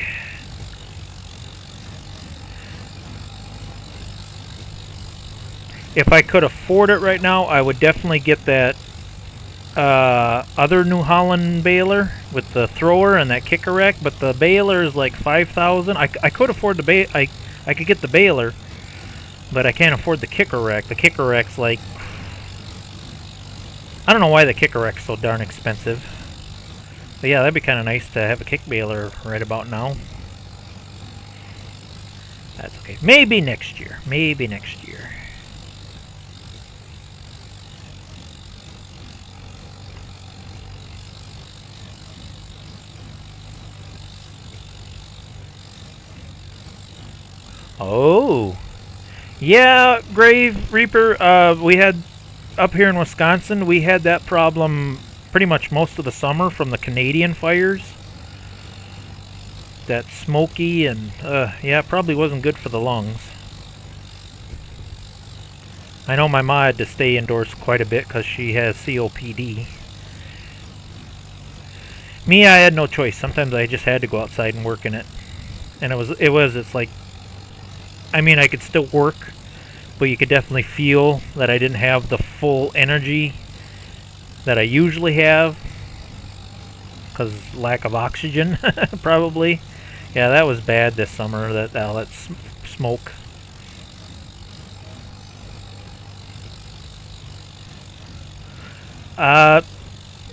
if I could afford it right now, I would definitely get that other New Holland baler with the thrower and that kicker rack, but the baler is like 5,000. I could afford the I could get the baler, but I can't afford the kicker rack. The kicker rack's like, I don't know why the kicker rack's so darn expensive. But yeah, that'd be kind of nice to have a kick baler right about now. That's okay. Maybe next year. Maybe next year. Oh. Yeah, Grave Reaper, we had up here in Wisconsin, we had that problem pretty much most of the summer from the Canadian fires. That smoky and, yeah, probably wasn't good for the lungs. I know my ma had to stay indoors quite a bit because she has COPD. Me, I had no choice. Sometimes I just had to go outside and work in it. And it's like, I mean, I could still work, but you could definitely feel that I didn't have the full energy that I usually have because lack of oxygen, probably. Yeah, that was bad this summer, all that smoke.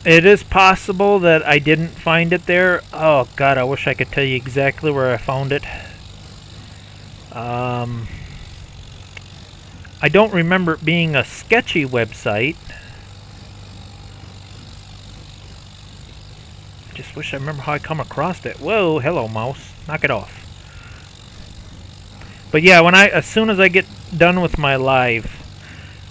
It is possible that I didn't find it there. Oh, God, I wish I could tell you exactly where I found it. I don't remember it being a sketchy website. I just wish I remember how I come across it. Whoa, hello, mouse. Knock it off. But yeah, as soon as I get done with my live,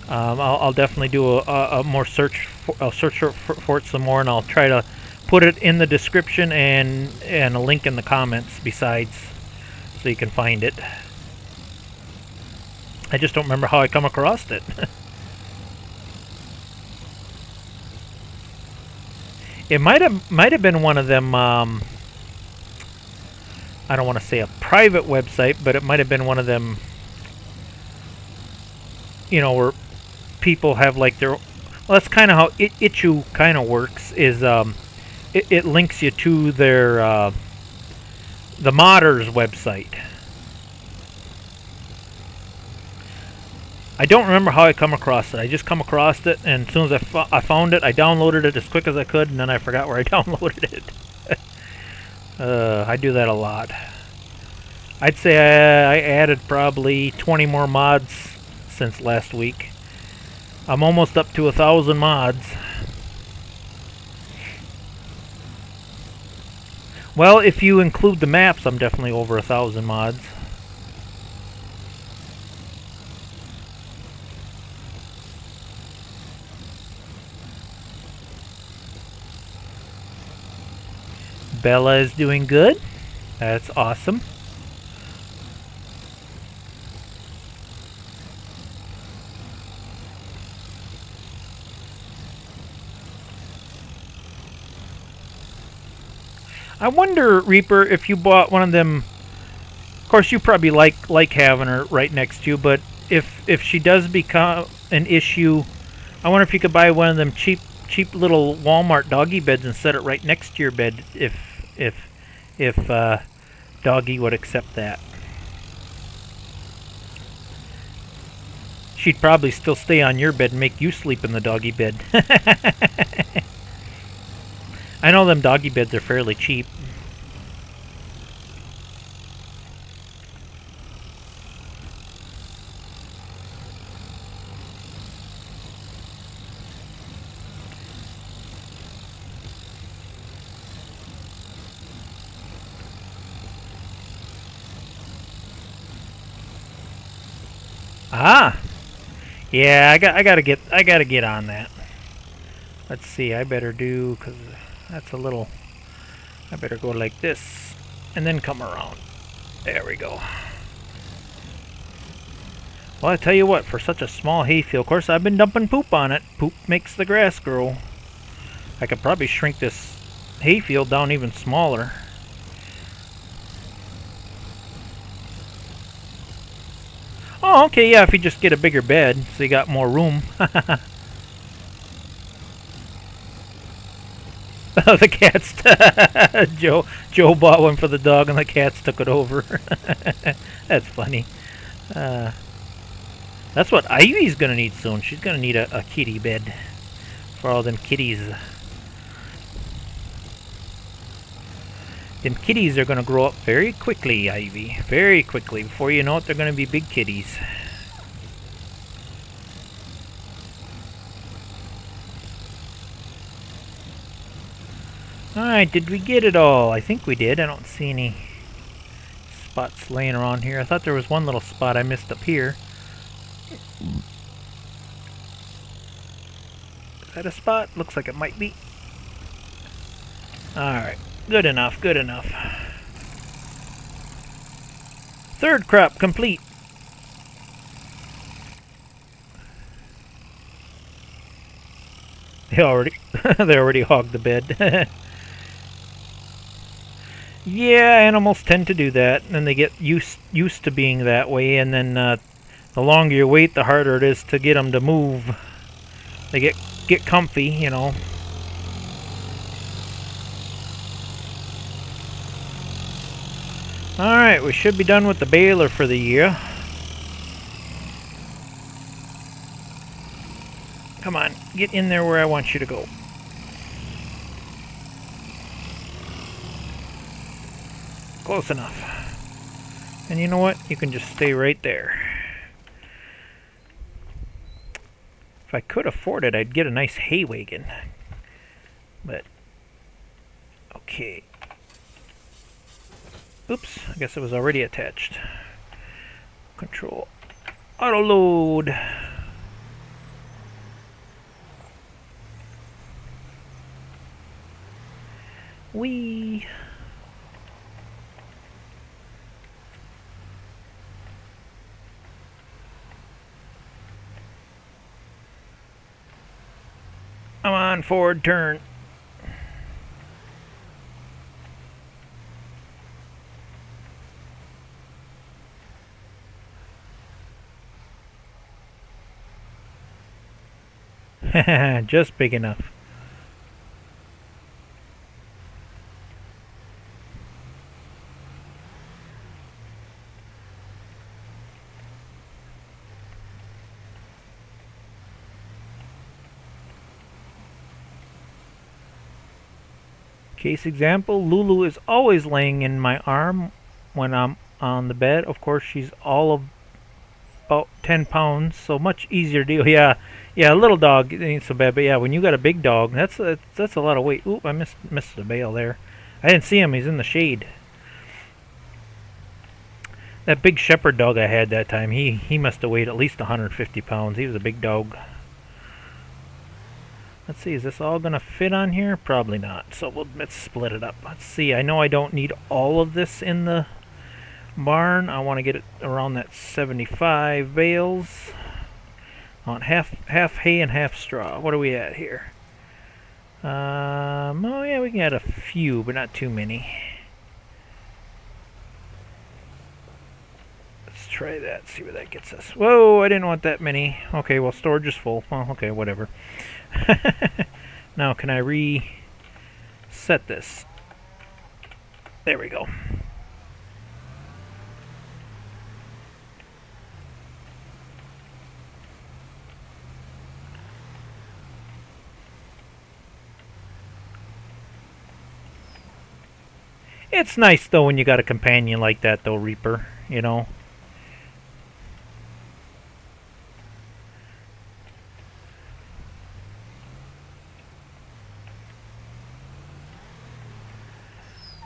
I'll definitely do a more search. I'll search for it some more, and I'll try to put it in the description and a link in the comments besides, so you can find it. I just don't remember how I come across it. It might have been one of them. I don't want to say a private website, but it might have been one of them. You know, where people have like their. Well, that's kind of how Itchu kind of works. Is it links you to their the modders website. I don't remember how I come across it. I just come across it, and as soon as I found it, I downloaded it as quick as I could, and then I forgot where I downloaded it. I do that a lot. I'd say I added probably 20 more mods since last week. I'm almost up to 1,000 mods. Well, if you include the maps, I'm definitely over 1,000 mods. Bella is doing good. That's awesome. I wonder, Reaper, if you bought one of them. Of course, you probably like having her right next to you, but if she does become an issue, I wonder if you could buy one of them cheap little Walmart doggy beds and set it right next to your bed if Doggy would accept that. She'd probably still stay on your bed and make you sleep in the doggy bed. I know them doggy beds are fairly cheap. Ah, yeah, I gotta get on that. Let's see, I better do, cause that's a little. I better go like this, and then come around. There we go. Well, I tell you what, for such a small hayfield, of course I've been dumping poop on it. Poop makes the grass grow. I could probably shrink this hayfield down even smaller. Oh, okay, yeah, if you just get a bigger bed, so you got more room. The cats. Joe bought one for the dog, and the cats took it over. That's funny. Uh, that's what Ivy's gonna need soon. She's gonna need a kitty bed for all them kitties. Them kitties are gonna grow up very quickly, Ivy. Very quickly. Before you know it, they're gonna be big kitties. Alright, did we get it all? I think we did. I don't see any spots laying around here. I thought there was one little spot I missed up here. Is that a spot? Looks like it might be. Alright, good enough, good enough. Third crop complete. They already hogged the bed. Yeah, animals tend to do that, and they get used to being that way, and then the longer you wait, the harder it is to get them to move. They get comfy, you know. Alright, we should be done with the baler for the year. Come on, get in there where I want you to go. Close enough. And you know what? You can just stay right there. If I could afford it, I'd get a nice hay wagon. But, okay. Oops, I guess it was already attached. Control. Auto load. Whee! Come on, forward turn. Just big enough. Case example, Lulu is always laying in my arm when I'm on the bed. Of course, she's all of about 10 pounds, so much easier deal. Yeah, a little dog ain't so bad, but yeah, when you got a big dog, that's a lot of weight. Oop, I missed the bale there. I didn't see him. He's in the shade. That big shepherd dog I had that time, he must have weighed at least 150 pounds. He was a big dog. Let's see, is this all going to fit on here? Probably not, so let's split it up. Let's see, I know I don't need all of this in the barn. I want to get it around that 75 bales. I want half hay and half straw. What are we at here? Oh yeah, we can add a few, but not too many. Let's try that, see where that gets us. Whoa, I didn't want that many. Okay, well, storage is full. Well, okay, whatever. Now, can I reset this? There we go. It's nice, though, when you got a companion like that, though, Reaper, you know.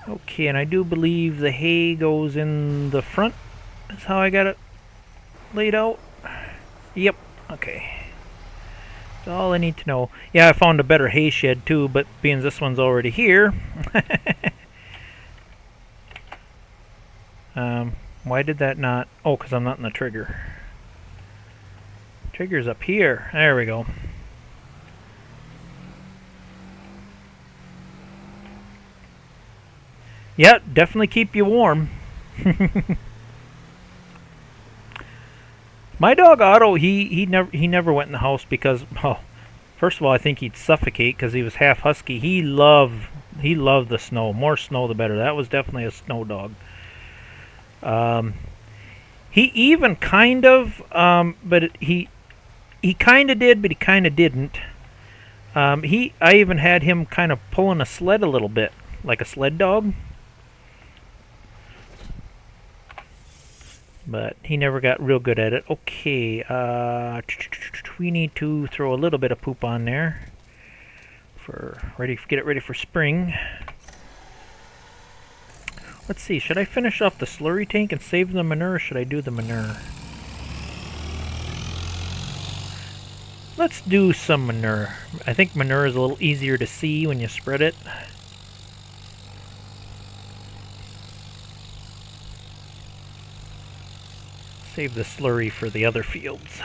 Okay, and I do believe the hay goes in the front. That's how I got it laid out. Yep, okay. That's all I need to know. Yeah, I found a better hay shed too, but being this one's already here. Why did that not... Oh, because I'm not in the trigger. Trigger's up here. There we go. Yeah, definitely keep you warm. My dog Otto, he never went in the house because, well, first of all, I think he'd suffocate because he was half husky. He loved the snow. More snow, the better. That was definitely a snow dog. Um, he even kind of, but he kind of did, but he kind of didn't. I even had him kind of pulling a sled a little bit, like a sled dog. But he never got real good at it. Okay, we need to throw a little bit of poop on there get it ready for spring. Let's see, should I finish off the slurry tank and save the manure, or should I do the manure? Let's do some manure. I think manure is a little easier to see when you spread it. Save the slurry for the other fields.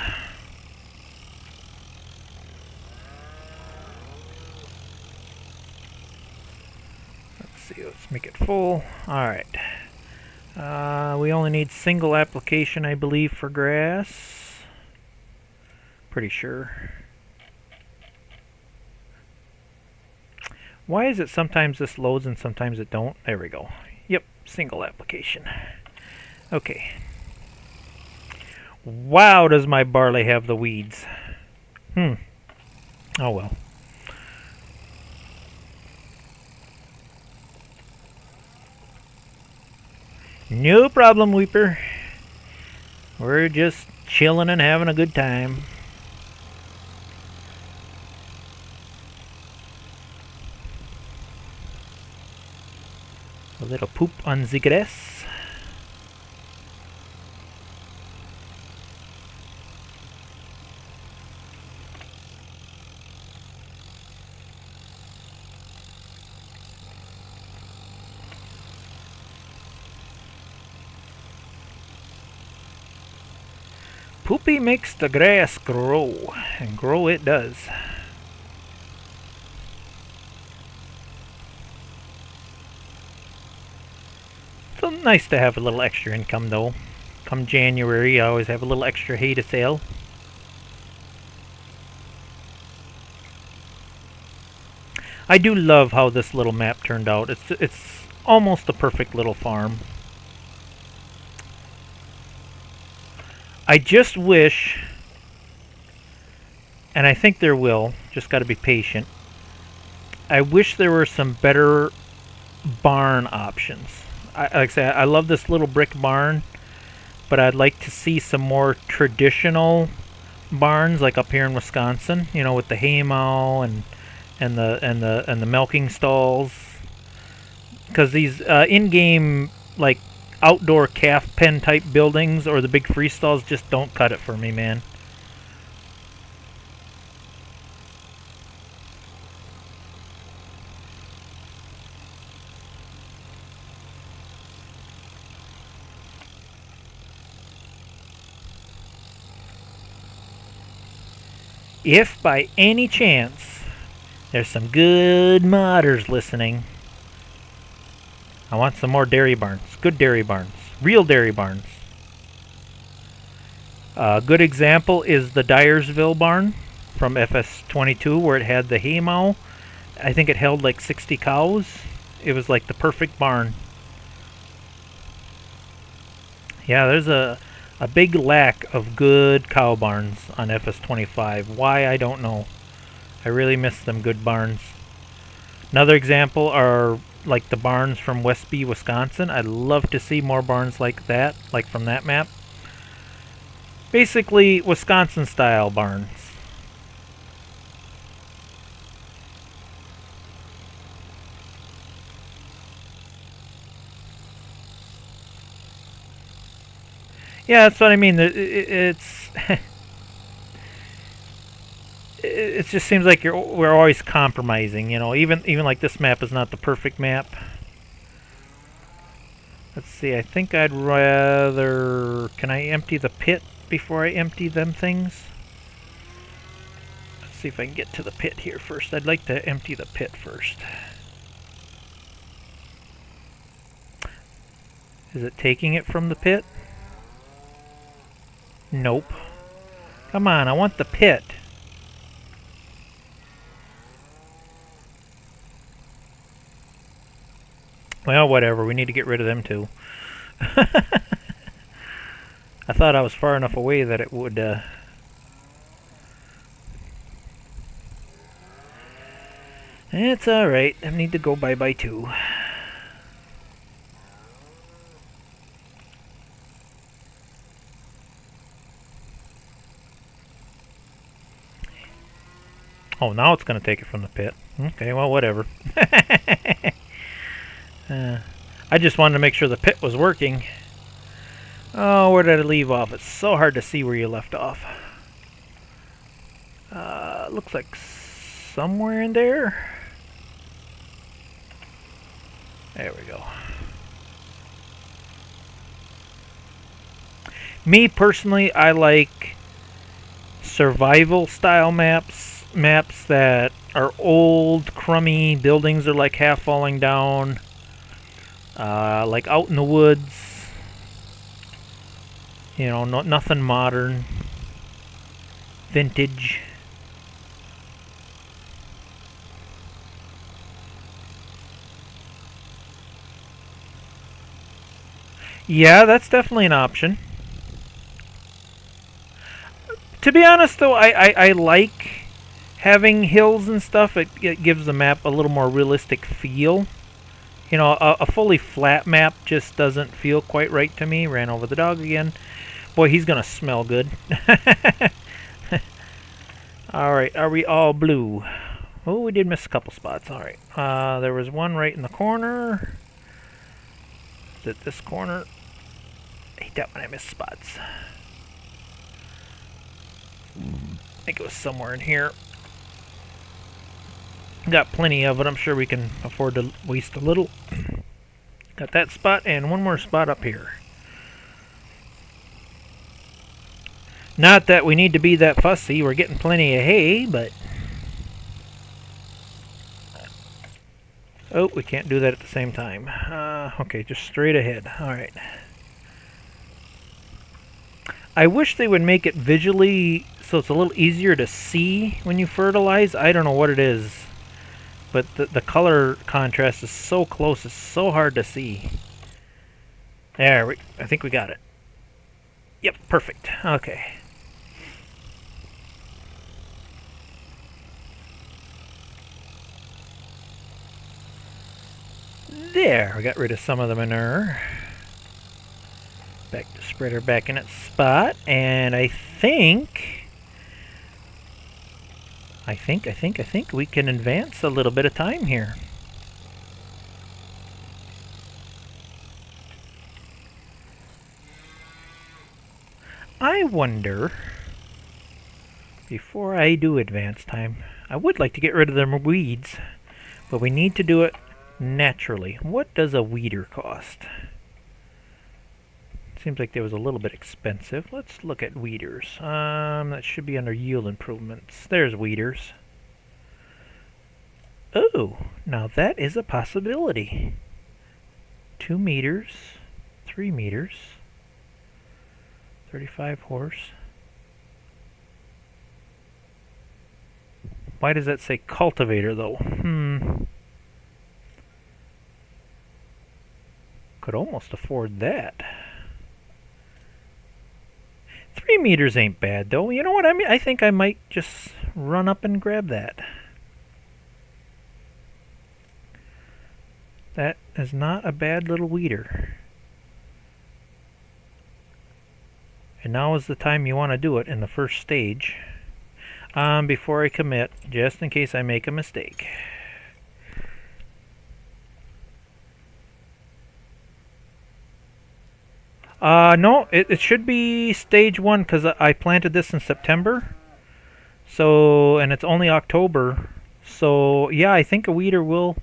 Let's see, let's make it full. Alright. We only need single application, I believe, for grass. Pretty sure. Why is it sometimes this loads and sometimes it don't? There we go. Yep, single application. Okay. Wow, does my barley have the weeds. Oh well. No problem, Weeper. We're just chilling and having a good time. A little poop on the grass. Poopy makes the grass grow, and grow it does. So nice to have a little extra income though. Come January, I always have a little extra hay to sell. I do love how this little map turned out. It's almost a perfect little farm. I just wish, and I think there will, just got to be patient. I wish there were some better barn options. Like I say, I love this little brick barn, but I'd like to see some more traditional barns, like up here in Wisconsin. You know, with the haymow and the milking stalls. Because these in-game like outdoor calf pen type buildings or the big free stalls just don't cut it for me, man. If by any chance there's some good modders listening, I want some more dairy barns. Good dairy barns. Real dairy barns. A good example is the Dyersville barn from FS25 where it had the haymow. I think it held like 60 cows. It was like the perfect barn. Yeah, there's a big lack of good cow barns on FS25. Why, I don't know. I really miss them good barns. Another example are like the barns from Westby, Wisconsin. I'd love to see more barns like that, like from that map. Basically, Wisconsin style barns. Yeah, that's what I mean. It's it just seems like we're always compromising, you know. Even like this map is not the perfect map. Let's see. I think I'd rather. Can I empty the pit before I empty them things? Let's see if I can get to the pit here first. I'd like to empty the pit first. Is it taking it from the pit? Nope. Come on, I want the pit. Well, whatever. We need to get rid of them too. I thought I was far enough away that it would... It's alright. I need to go bye-bye too. Oh, now it's going to take it from the pit. Okay, well, whatever. I just wanted to make sure the pit was working. Oh, where did I leave off? It's so hard to see where you left off. Looks like somewhere in there. There we go. Me, personally, I like survival style maps. Maps that are old, crummy, buildings are like half falling down. Like out in the woods. You know, nothing modern. Vintage. Yeah, that's definitely an option. To be honest, though, I like having hills and stuff. It gives the map a little more realistic feel. You know, a fully flat map just doesn't feel quite right to me. Ran over the dog again. Boy, he's gonna smell good. Alright, are we all blue? Oh, we did miss a couple spots. Alright. There was one right in the corner. Is it this corner? I hate that when I miss spots. I think it was somewhere in here. Got plenty of it. I'm sure we can afford to waste a little. Got that spot and one more spot up here. Not that we need to be that fussy. We're getting plenty of hay, but... Oh, we can't do that at the same time. Okay, just straight ahead. Alright. I wish they would make it visually so it's a little easier to see when you fertilize. I don't know what it is. But the color contrast is so close, it's so hard to see. There, I think we got it. Yep, perfect. Okay. There, we got rid of some of the manure. Back to spreader back in its spot, and I think we can advance a little bit of time here. I wonder, before I do advance time, I would like to get rid of the weeds, but we need to do it naturally. What does a weeder cost? Seems like they was a little bit expensive. Let's look at weeders. That should be under yield improvements. There's weeders. Oh, now that is a possibility. 2 meters, 3 meters, 35 horse. Why does that say cultivator though? Could almost afford that. 3 meters ain't bad though. You know what I mean? I think I might just run up and grab that. That is not a bad little weeder. And now is the time you want to do it in the first stage. Before I commit, just in case I make a mistake. No, it should be stage 1 because I planted this in September. So, and it's only October. So, yeah, I think a weeder will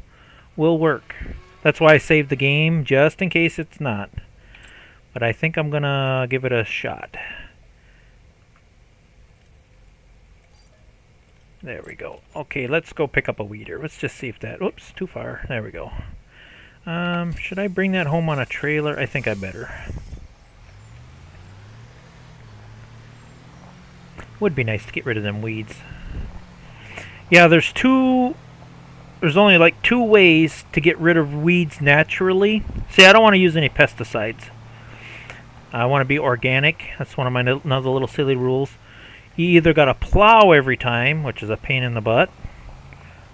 work. That's why I saved the game, just in case it's not. But I think I'm gonna give it a shot. There we go. Okay, let's go pick up a weeder. Let's just see if that... Oops, too far. There we go. Should I bring that home on a trailer? I think I better. Would be nice to get rid of them weeds. Yeah, there's only like 2 ways to get rid of weeds naturally. See, I don't want to use any pesticides. I want to be organic. That's one of my another little silly rules. You either got to plow every time, which is a pain in the butt,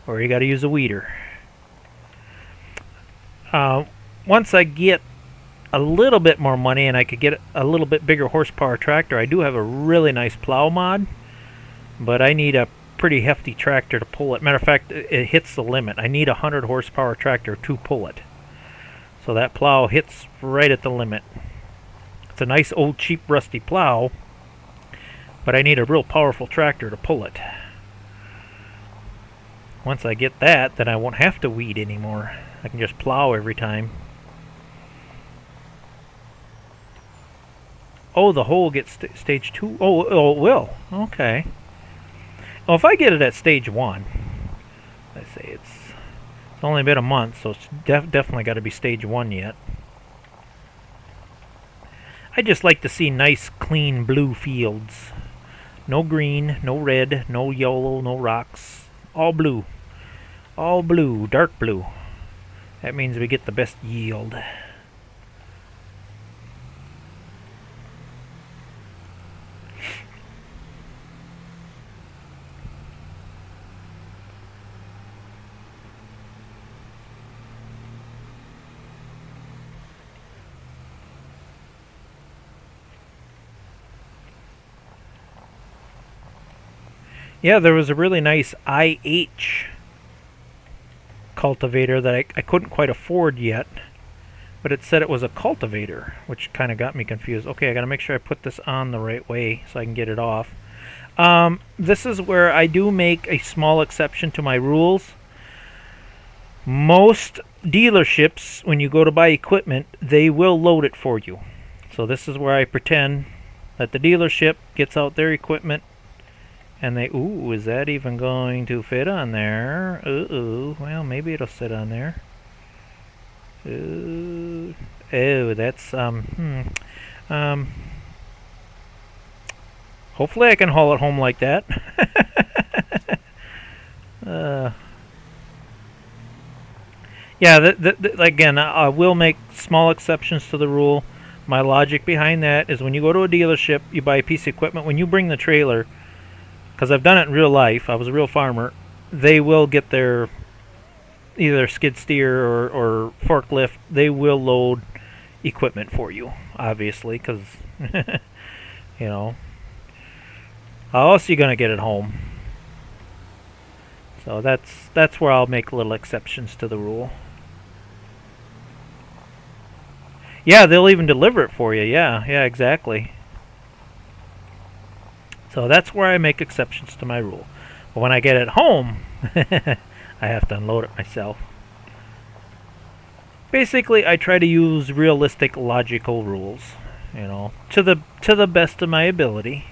or you got to use a weeder. Once I get a little bit more money and I could get a little bit bigger horsepower tractor, I do have a really nice plow mod, but I need a pretty hefty tractor to pull it. Matter of fact, it hits the limit. I need a 100 horsepower tractor to pull it. So that plow hits right at the limit. It's a nice old cheap rusty plow, but I need a real powerful tractor to pull it. Once I get that, then I won't have to weed anymore. I can just plow every time. Oh, the hole gets stage 2. Oh, it will. Okay. Well, if I get it at stage 1, let's say it's only been a month, so it's definitely got to be stage 1 yet. I just like to see nice, clean blue fields. No green, no red, no yellow, no rocks. All blue. All blue, dark blue. That means we get the best yield. Yeah, there was a really nice IH cultivator that I couldn't quite afford yet, but it said it was a cultivator, which kind of got me confused. Okay, I got to make sure I put this on the right way so I can get it off. This is where I do make a small exception to my rules. Most dealerships, when you go to buy equipment, they will load it for you. So this is where I pretend that the dealership gets out their equipment, and they, ooh, is that even going to fit on there? Uh-oh, well, maybe it'll sit on there. Oh, that's, hopefully I can haul it home like that. Yeah, again, I will make small exceptions to the rule. My logic behind that is when you go to a dealership, you buy a piece of equipment, when you bring the trailer, because I've done it in real life, I was a real farmer, they will get their either skid steer or forklift, they will load equipment for you, obviously, because, you know, how else are you going to get it home? So that's where I'll make little exceptions to the rule. Yeah, they'll even deliver it for you. Yeah, exactly. So that's where I make exceptions to my rule. But when I get it home, I have to unload it myself. Basically, I try to use realistic, logical rules, you know, to the best of my ability.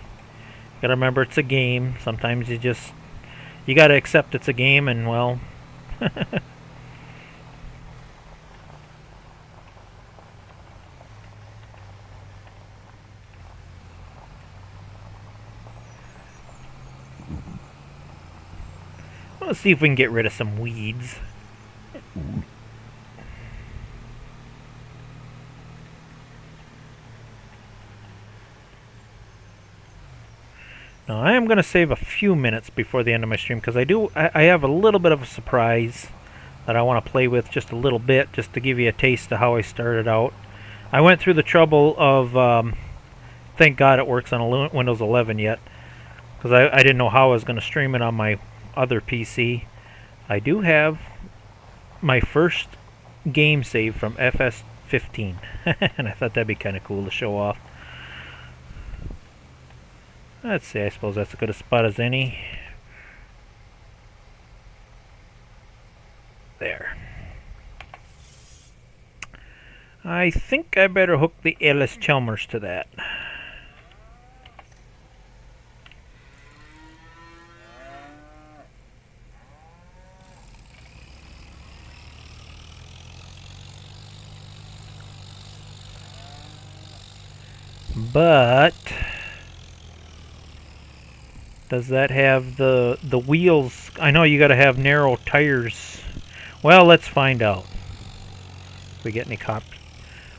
You gotta remember it's a game. Sometimes you gotta accept it's a game, and well, let's see if we can get rid of some weeds. Now, I am going to save a few minutes before the end of my stream because I have a little bit of a surprise that I want to play with just a little bit, just to give you a taste of how I started out. I went through the trouble of, thank God it works on Windows 11 yet, because I didn't know how I was going to stream it on my other PC. I do have my first game save from FS15, and I thought that'd be kind of cool to show off. Let's see, I suppose that's as good a spot as any. There. I think I better hook the Ellis Chalmers to that. But Does that have the wheels? I know you got to have narrow tires. Well, let's find out. If we get any cops.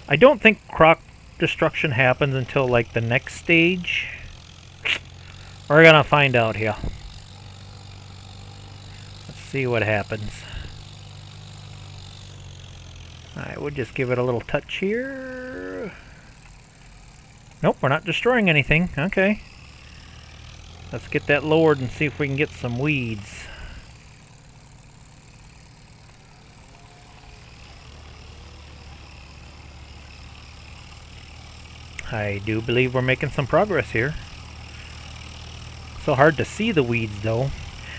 I don't think croc destruction happens until like the next stage. We're gonna find out here. Let's see what happens. Alright, we'll just give it a little touch here. Nope, we're not destroying anything. Okay. Let's get that lowered and see if we can get some weeds. I do believe we're making some progress here. So hard to see the weeds though.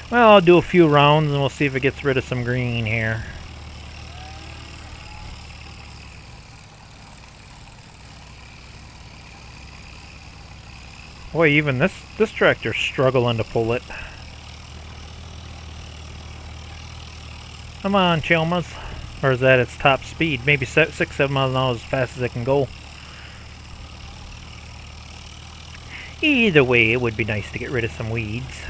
Well, I'll do a few rounds and we'll see if it gets rid of some green here. Boy, even this tractor's struggling to pull it. Come on, Chalmers. Or is that its top speed? Maybe 6-7 miles an hour as fast as it can go. Either way, it would be nice to get rid of some weeds.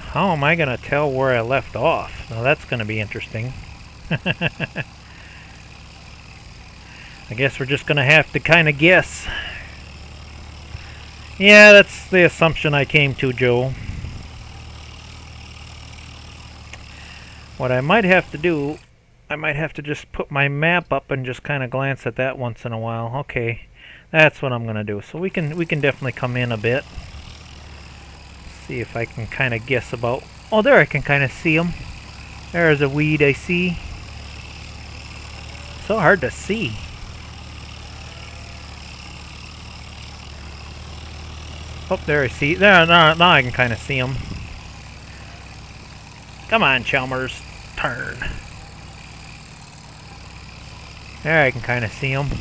How am I going to tell where I left off? Now that's going to be interesting. I guess we're just going to have to kind of guess. Yeah, that's the assumption I came to, Joe. What I might have to do, I might have to just put my map up and just kind of glance at that once in a while. Okay, that's what I'm going to do. So we can definitely come in a bit. See if I can kind of guess about... Oh, there I can kind of see them. There's a weed I see. So hard to see. Oh, there I see. There, now I can kind of see them. Come on, Chalmers. Turn. There I can kind of see them.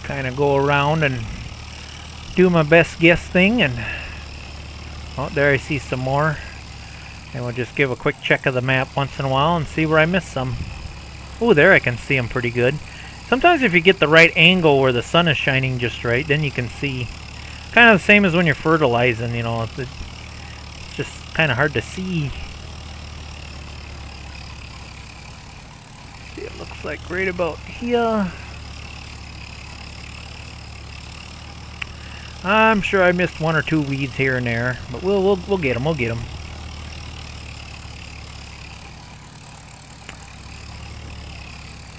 Kind of go around and do my best guess thing, and oh, there I see some more. And we'll just give a quick check of the map once in a while and see where I missed some. Oh, there I can see them pretty good. Sometimes if you get the right angle where the sun is shining just right, then you can see. Kind of the same as when you're fertilizing, you know. It's just kind of hard to see. See, it looks like right about here. I'm sure I missed one or two weeds here and there, but we'll get them. We'll get them.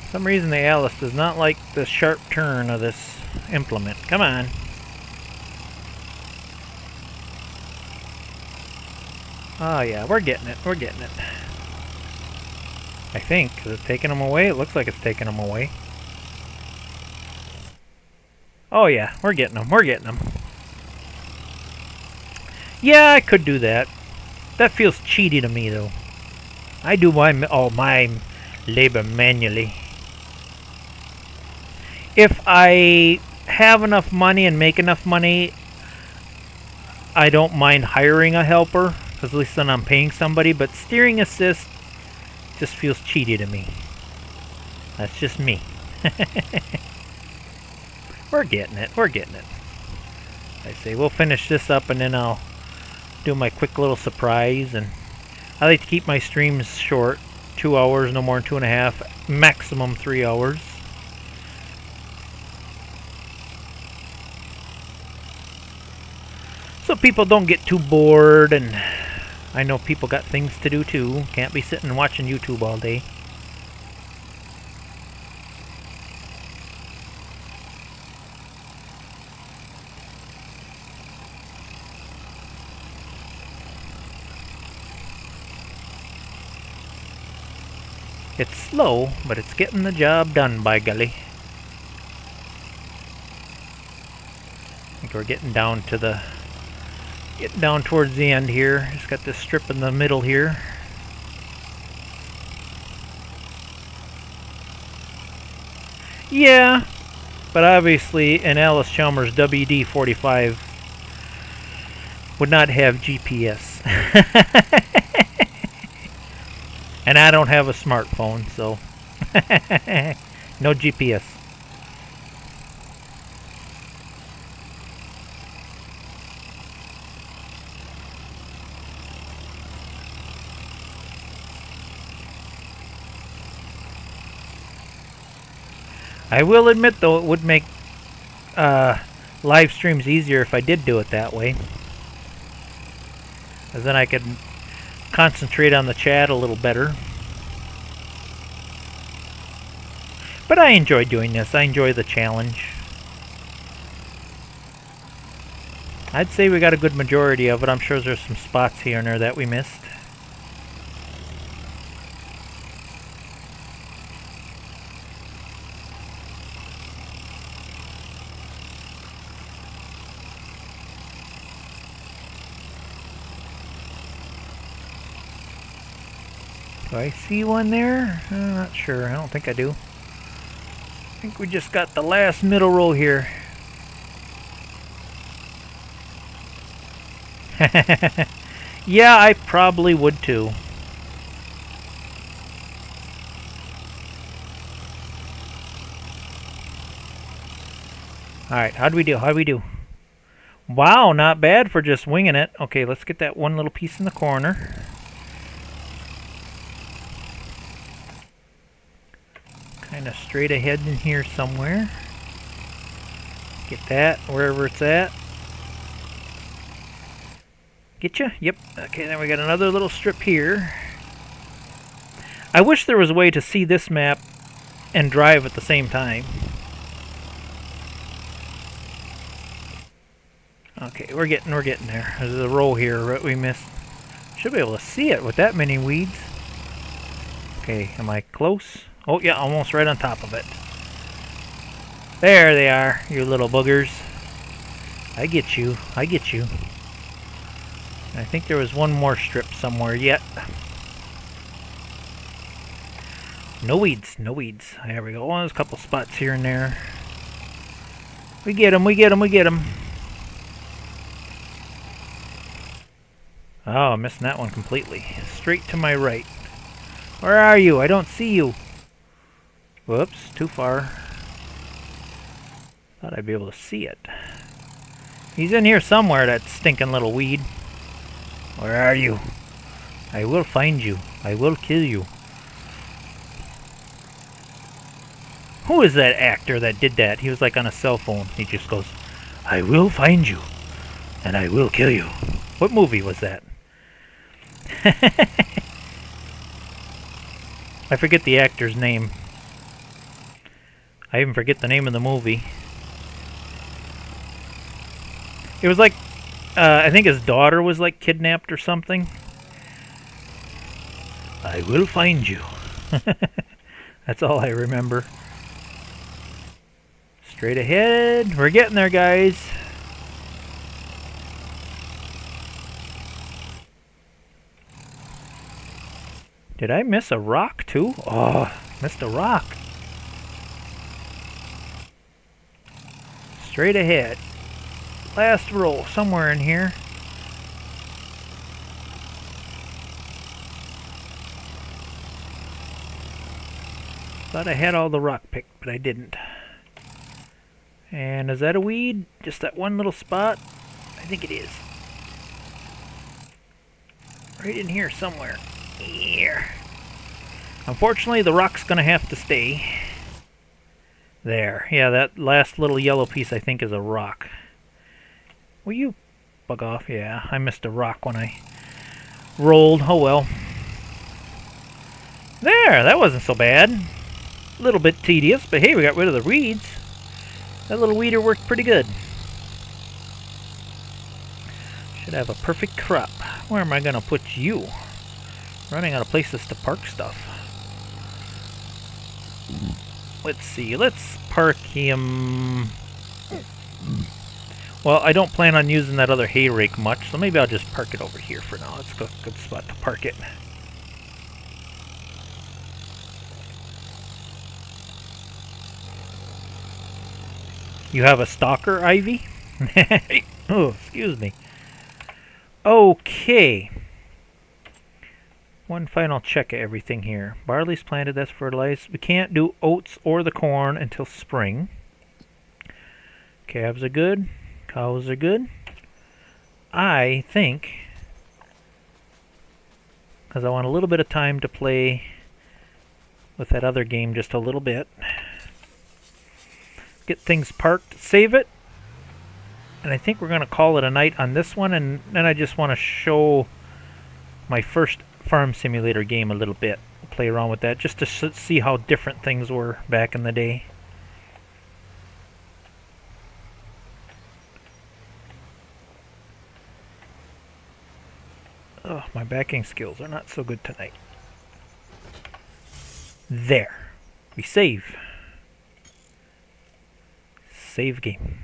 For some reason the Alice does not like the sharp turn of this implement. Come on. Oh yeah, we're getting it. We're getting it. I think. Is it taking them away? It looks like it's taking them away. Oh yeah, we're getting them. We're getting them. Yeah, I could do that. That feels cheaty to me, though. I do my labor manually. If I have enough money and make enough money, I don't mind hiring a helper, because at least then I'm paying somebody. But steering assist just feels cheaty to me. That's just me. We're getting it. We're getting it. I say we'll finish this up and then I'll do my quick little surprise. And I like to keep my streams short. 2 hours, no more than 2.5. Maximum 3 hours. So people don't get too bored, and I know people got things to do too. Can't be sitting and watching YouTube all day. It's slow, but it's getting the job done, by golly. So we're getting down towards the end here. Just got this strip in the middle here. Yeah, but obviously an Alice Chalmers WD-45 would not have GPS. And I don't have a smartphone, so no GPS. I will admit, though, it would make live streams easier if I did do it that way. Because then I could concentrate on the chat a little better. But I enjoy doing this. I enjoy the challenge. I'd say we got a good majority of it. I'm sure there's some spots here and there that we missed. Do I see one there? I'm not sure. I don't think I do. I think we just got the last middle row here. Yeah, I probably would too. Alright, how'd we do? How'd we do? Wow, not bad for just winging it. Okay, let's get that one little piece in the corner. Kind of straight ahead in here somewhere. Get that wherever it's at. Getcha? Yep. Okay, then we got another little strip here. I wish there was a way to see this map and drive at the same time. Okay, we're getting there. There's a row here that we missed. Should be able to see it with that many weeds. Okay, am I close? Oh yeah, almost right on top of it. There they are, you little boogers. I get you. I get you. I think there was one more strip somewhere yet. No weeds, no weeds. There we go. Oh, there's a couple spots here and there. We get them, we get them, we get them. Oh, I'm missing that one completely. Straight to my right. Where are you? I don't see you. Whoops, too far. Thought I'd be able to see it. He's in here somewhere, that stinking little weed. Where are you? I will find you. I will kill you. Who is that actor that did that? He was like on a cell phone. He just goes, I will find you. And I will kill you. What movie was that? I forget the actor's name. I even forget the name of the movie. It was like, I think his daughter was like kidnapped or something. I will find you. That's all I remember. Straight ahead. We're getting there, guys. Did I miss a rock too? Oh, missed a rock. Straight ahead. Last roll, somewhere in here. Thought I had all the rock picked, but I didn't. And is that a weed? Just that one little spot? I think it is. Right in here somewhere. Here. Unfortunately, the rock's gonna have to stay. There. Yeah, that last little yellow piece I think is a rock. Will you bug off? Yeah, I missed a rock when I rolled. Oh well. There, that wasn't so bad. A little bit tedious, but hey, we got rid of the weeds. That little weeder worked pretty good. Should have a perfect crop. Where am I going to put you? Running out of places to park stuff. Let's see, let's park him... Well, I don't plan on using that other hay rake much, so maybe I'll just park it over here for now. It's a good spot to park it. You have a stalker, Ivy? Oh, excuse me. Okay. One final check of everything here. Barley's planted, that's fertilized. We can't do oats or the corn until spring. Calves are good. Cows are good. I think, because I want a little bit of time to play with that other game just a little bit. Get things parked, save it, and I think we're going to call it a night on this one, and then I just want to show my first Farm Simulator game a little bit. Play around with that just to see how different things were back in the day. Oh, my backing skills are not so good tonight. There. We save. Save game.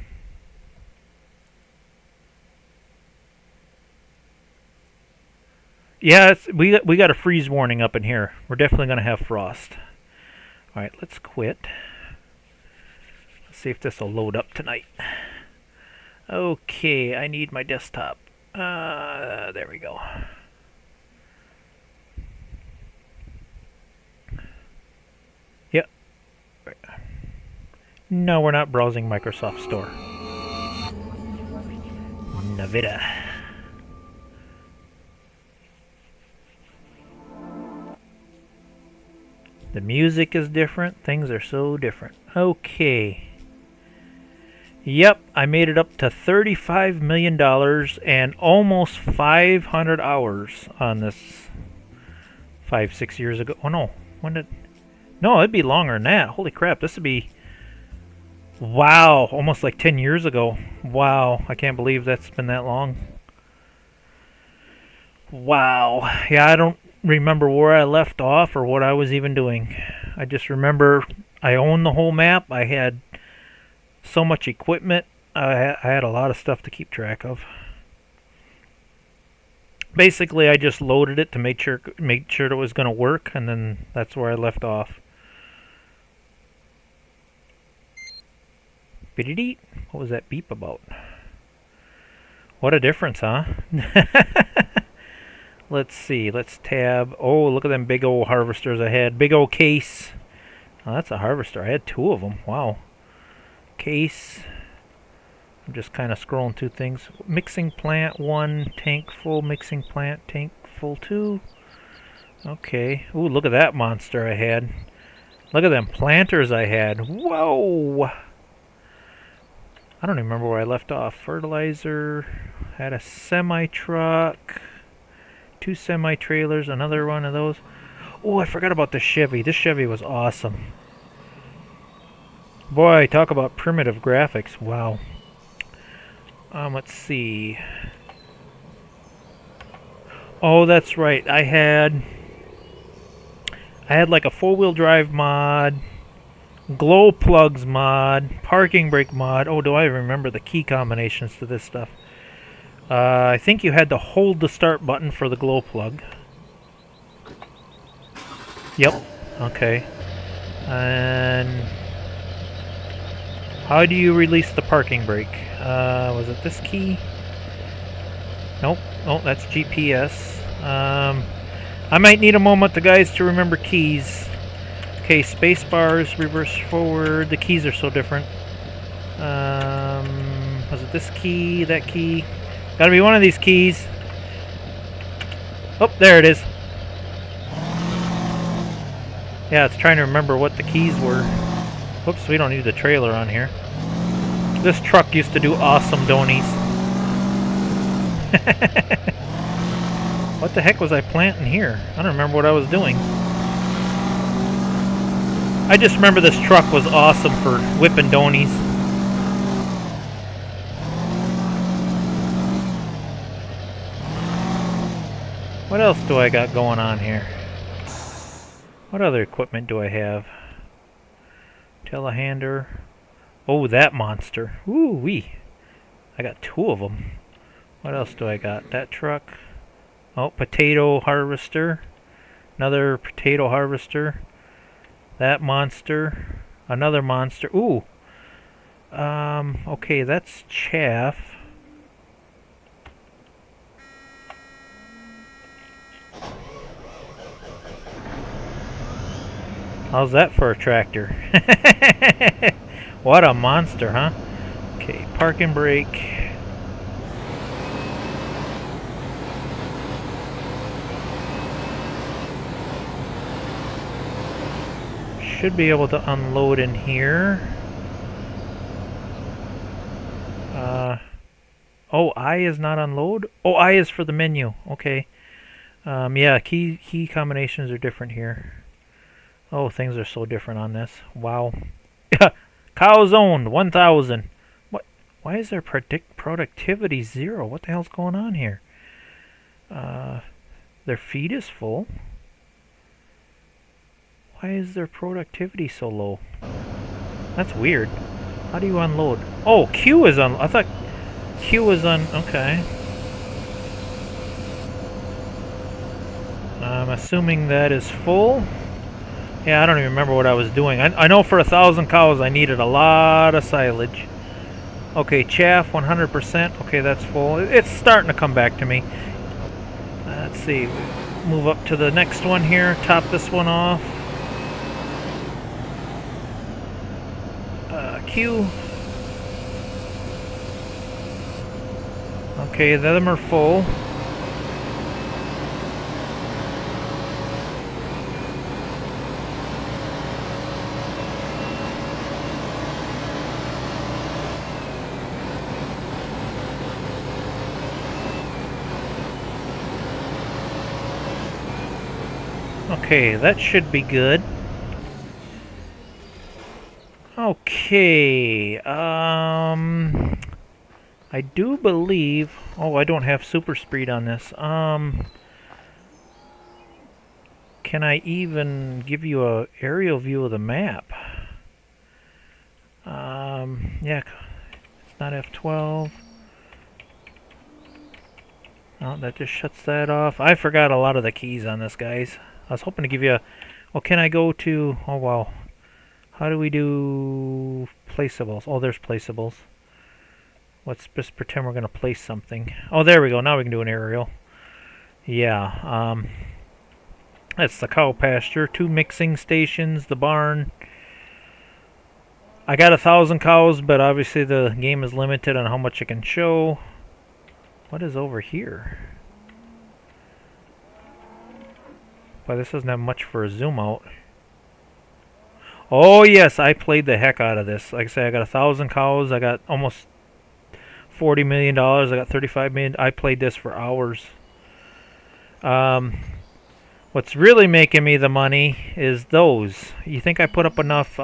Yeah, we got a freeze warning up in here. We're definitely going to have frost. All right, let's quit. Let's see if this will load up tonight. Okay, I need my desktop. There we go. Yep. No, we're not browsing Microsoft Store. Navida. The music is different. Things are so different. Okay. Yep, I made it up to $35 million and almost 500 hours on this 5-6 years ago. Oh no, when did... No, it'd be longer than that. Holy crap, this would be... Wow, almost like 10 years ago. Wow, I can't believe that's been that long. Wow. Yeah, I don't remember where I left off or what I was even doing. I just remember I owned the whole map. I had so much equipment. I had a lot of stuff to keep track of. Basically, I just loaded it to make sure it was going to work, and then that's where I left off. Beep. What was that beep about? What a difference, huh? Let's see. Let's tab. Oh, look at them big old harvesters I had. Big old case. Oh, that's a harvester. I had 2 of them. Wow. Case. I'm just kind of scrolling through things. Mixing plant 1, tank full. Mixing plant, tank full 2. Okay. Ooh, look at that monster I had. Look at them planters I had. Whoa! I don't even remember where I left off. Fertilizer. Had a semi-truck. 2 semi-trailers. Another one of those. Oh, I forgot about the Chevy. This Chevy was awesome. Boy, talk about primitive graphics. Wow. Let's see. Oh, that's right. I had like a 4-wheel drive mod, glow plugs mod, parking brake mod. Oh, do I remember the key combinations to this stuff? I think you had to hold the start button for the glow plug. Yep. Okay. And how do you release the parking brake? Was it this key? Nope. Oh, that's GPS. I might need a moment, guys, to remember keys. Okay, space bars, reverse forward. The keys are so different. Was it this key? That key? Gotta be one of these keys. Oh, there it is. Yeah, it's trying to remember what the keys were. Whoops, we don't need the trailer on here. This truck used to do awesome donies. What the heck was I planting here? I don't remember what I was doing. I just remember this truck was awesome for whipping donies. What else do I got going on here? What other equipment do I have? Telehandler. Oh, that monster. Ooh-wee. I got 2 of them. What else do I got? That truck. Oh, potato harvester. Another potato harvester. That monster. Another monster. Ooh. Okay, that's chaff. How's that for a tractor? What a monster, huh? Okay, park and brake. Should be able to unload in here. Oh, I is not unload? Oh, I is for the menu. Okay. Yeah, key combinations are different here. Oh, things are so different on this. Wow. Cows owned, 1,000. What? Why is their productivity 0? What the hell's going on here? Their feed is full. Why is their productivity so low? That's weird. How do you unload? Oh, Q is on. I thought Q was on. Okay. I'm assuming that is full. Yeah, I don't even remember what I was doing. I know for 1,000 cows I needed a lot of silage. Okay, chaff 100%. Okay, that's full. It's starting to come back to me. Let's see. Move up to the next one here. Top this one off. Q. Okay, them are full. Okay, that should be good. Okay, I do believe... Oh, I don't have super speed on this. Can I even give you a aerial view of the map? Yeah, it's not F12. Oh, that just shuts that off. I forgot a lot of the keys on this, guys. I was hoping to give you a... Well, can I go to... Oh, wow. How do we do placeables? Oh, there's placeables. Let's just pretend we're going to place something. Oh, there we go. Now we can do an aerial. Yeah. That's the cow pasture. 2 mixing stations. The barn. I got 1,000 cows, but obviously the game is limited on how much it can show. What is over here? But this doesn't have much for a zoom out. Oh yes, I played the heck out of this. Like I say, I got 1,000 cows. I got almost $40 million. I got 35 million. I played this for hours. What's really making me the money is those. You think I put up enough?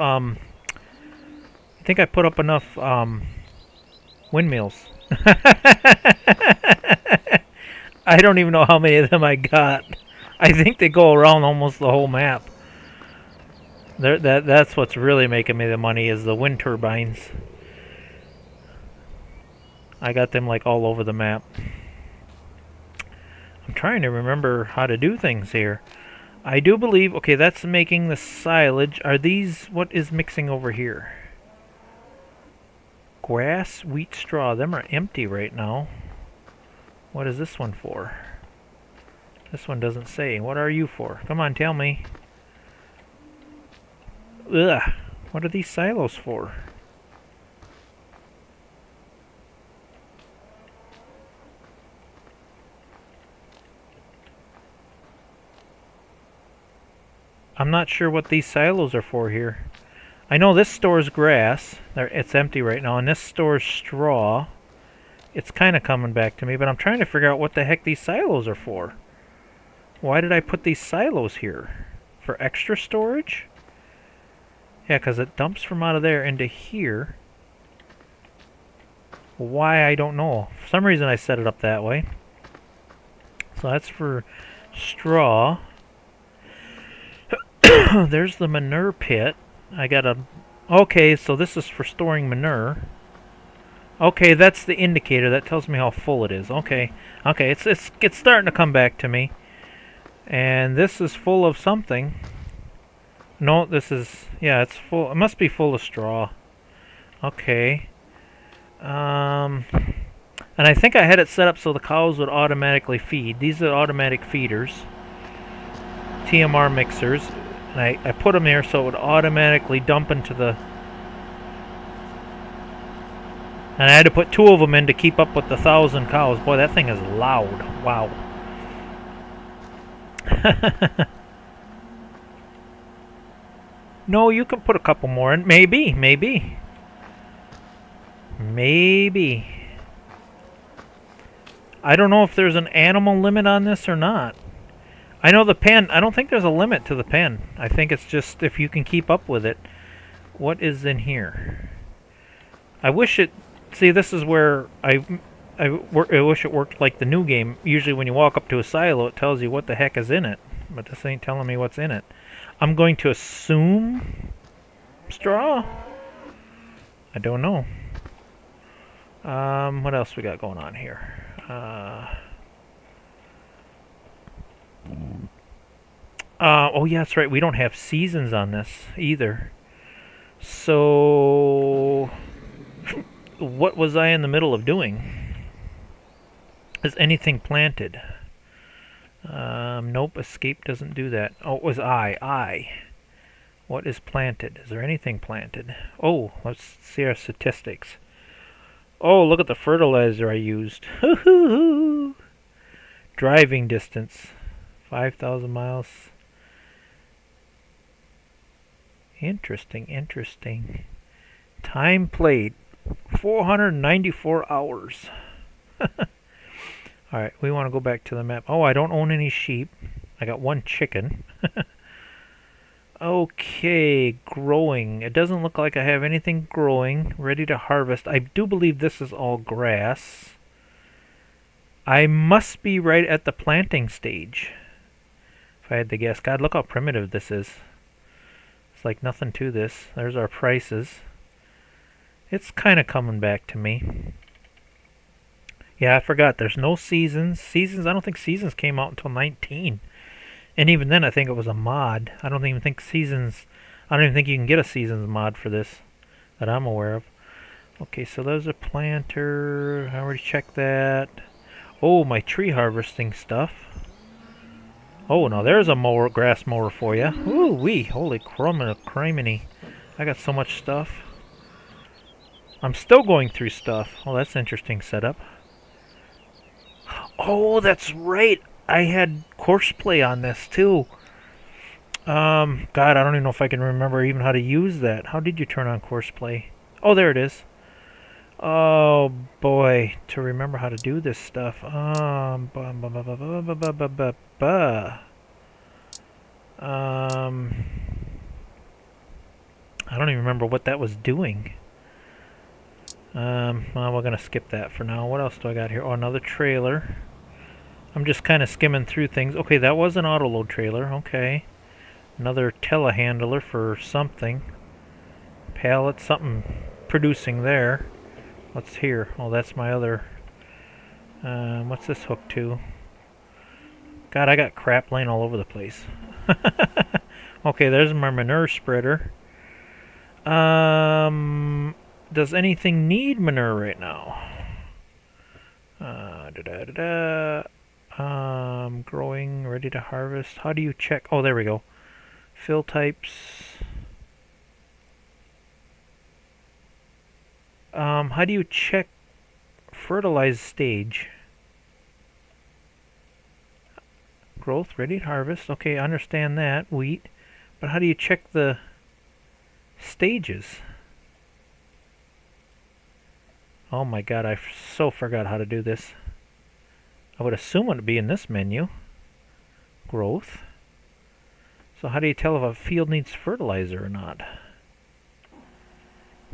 Windmills? I don't even know how many of them I got. I think they go around almost the whole map. That's what's really making me the money is the wind turbines. I got them like all over the map. I'm trying to remember how to do things here. I do believe... Okay, that's making the silage. Are these... What is mixing over here? Grass, wheat, straw. Them are empty right now. What is this one for? This one doesn't say. What are you for? Come on, tell me. Ugh. What are these silos for? I'm not sure what these silos are for here. I know this stores grass. It's empty right now. And this stores straw. It's kind of coming back to me, but I'm trying to figure out what the heck these silos are for. Why did I put these silos here? For extra storage? Yeah, because it dumps from out of there into here. Why, I don't know. For some reason I set it up that way. So that's for straw. There's the manure pit. I got a... Okay, so this is for storing manure. Okay, that's the indicator. That tells me how full it is. Okay. Okay, it's starting to come back to me. And this is full of something. No, this is... Yeah, it's full. It must be full of straw. Okay. And I think I had it set up so the cows would automatically feed. These are automatic feeders. TMR mixers. And I put them there so it would automatically dump into the... And I had to put 2 of them in to keep up with the 1,000 cows. Boy, that thing is loud. Wow. No, you can put a couple more in. Maybe, maybe. Maybe. I don't know if there's an animal limit on this or not. I know the pen, I don't think there's a limit to the pen. I think it's just if you can keep up with it. What is in here? I wish it... See, this is where I wish it worked like the new game. Usually when you walk up to a silo, it tells you what the heck is in it. But this ain't telling me what's in it. I'm going to assume straw? I don't know. What else we got going on here? Oh yeah, that's right. We don't have seasons on this either. So... What was I in the middle of doing? Is anything planted? Nope, escape doesn't do that. Oh, it was I. What is planted? Is there anything planted? Oh, let's see our statistics. Oh, look at the fertilizer I used. Driving distance, 5,000 miles. Interesting, interesting. Time played, 494 hours. Alright, we want to go back to the map. Oh, I don't own any sheep. I got 1 chicken. Okay, growing. It doesn't look like I have anything growing. Ready to harvest. I do believe this is all grass. I must be right at the planting stage, if I had to guess. God, look how primitive this is. It's like nothing to this. There's our prices. It's kind of coming back to me. Yeah, I forgot. There's no seasons. Seasons, I don't think seasons came out until 19. And even then, I think it was a mod. I don't even think seasons... I don't even think you can get a seasons mod for this that I'm aware of. Okay, so there's a planter. I already checked that. Oh, my tree harvesting stuff. Oh, now there's a mower, grass mower for you. Ooh wee, holy criminy. I got so much stuff. I'm still going through stuff. Oh, that's an interesting setup. Oh, that's right. I had courseplay on this too. God, I don't even know if I can remember even how to use that. How did you turn on courseplay? Oh, there it is. Oh boy, to remember how to do this stuff. I don't even remember what that was doing. Well, we're gonna skip that for now. What else do I got here? Oh, another trailer. I'm just kind of skimming through things. Okay, that was an autoload trailer. Okay. Another telehandler for something. Pallet, something producing there. What's here? Oh, that's my other... what's this hooked to? God, I got crap laying all over the place. Okay, there's my manure spreader. Does anything need manure right now? Growing, ready to harvest. How do you check? Oh, there we go. Fill types. How do you check fertilized stage? Growth, ready to harvest. Okay, I understand that. Wheat. But how do you check the stages? Oh my god, I so forgot how to do this. I would assume it would be in this menu. Growth. So how do you tell if a field needs fertilizer or not?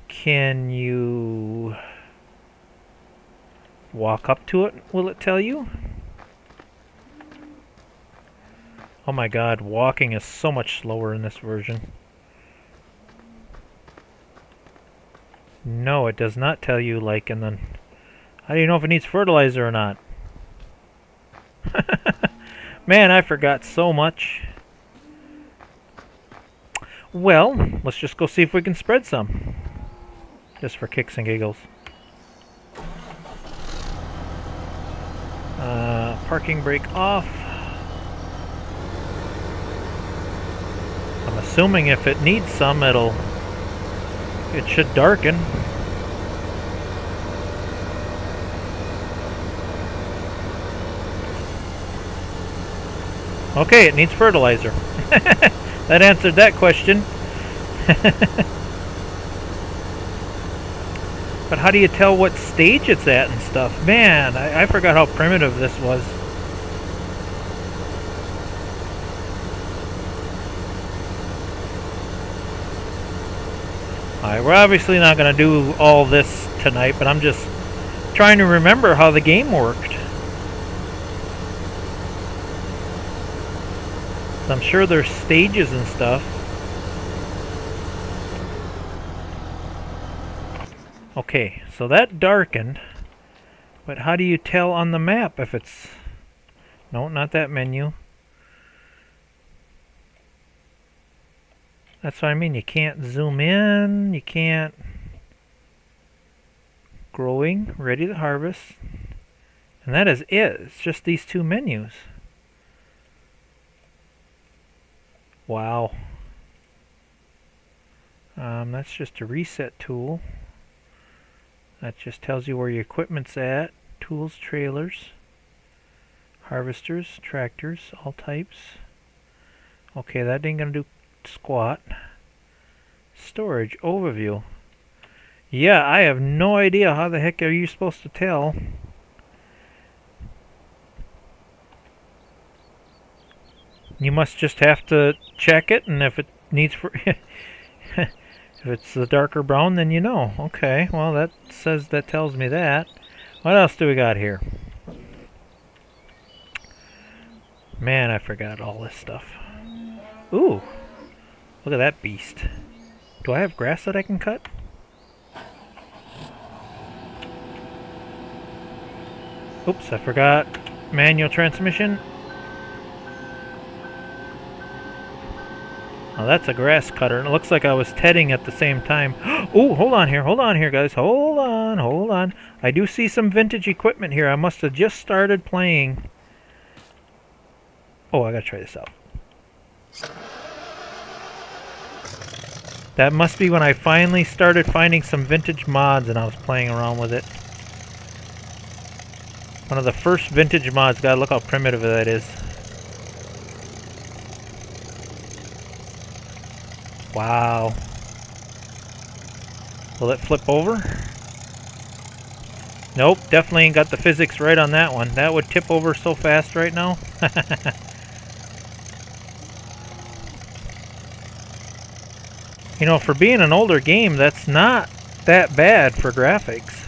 Can you walk up to it? Will it tell you? Oh my god, walking is so much slower in this version. No, it does not tell you, like, and then... How do you know if it needs fertilizer or not? Man, I forgot so much. Well, let's just go see if we can spread some. Just for kicks and giggles. Parking brake off. I'm assuming if it needs some, it should darken. Okay, it needs fertilizer. That answered that question. But how do you tell what stage it's at and stuff? Man, I forgot how primitive this was. Alright, we're obviously not going to do all this tonight, but I'm just trying to remember how the game worked. I'm sure there's stages and stuff. Okay, so that darkened, but how do you tell on the map if it's... No, not that menu. That's what I mean, you can't zoom in, you can't... Growing, ready to harvest. And that is it, it's just these two menus. Wow. That's just a reset tool. That just tells you where your equipment's at. Tools, trailers, harvesters, tractors, all types. Okay, that ain't gonna do squat. Storage, overview. Yeah, I have no idea how the heck are you supposed to tell. You must just have to check it, and if it needs for if it's the darker brown, then you know. Okay, well that tells me that. What else do we got here? Man, I forgot all this stuff. Ooh, look at that beast. Do I have grass that I can cut? Oops, I forgot. Manual transmission. Oh, that's a grass cutter, and it looks like I was tedding at the same time. Oh, hold on here, guys. Hold on. I do see some vintage equipment here. I must have just started playing. Oh, I gotta try this out. That must be when I finally started finding some vintage mods and I was playing around with it. One of the first vintage mods. God, look how primitive that is. Wow. Will it flip over? Nope, definitely ain't got the physics right on that one. That would tip over so fast right now. You know, for being an older game, that's not that bad for graphics.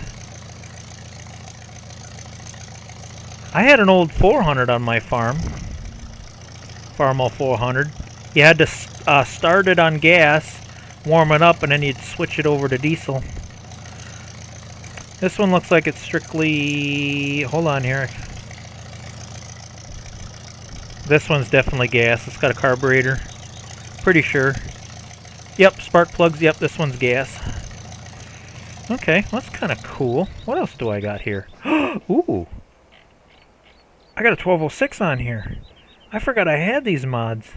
I had an old 400 on my farm. Farmo 400. You had to start it on gas, warm it up, and then you'd switch it over to diesel. This one looks like it's strictly... Hold on here. This one's definitely gas. It's got a carburetor. Pretty sure. Yep, spark plugs. Yep, this one's gas. Okay, well, that's kind of cool. What else do I got here? Ooh. I got a 1206 on here. I forgot I had these mods.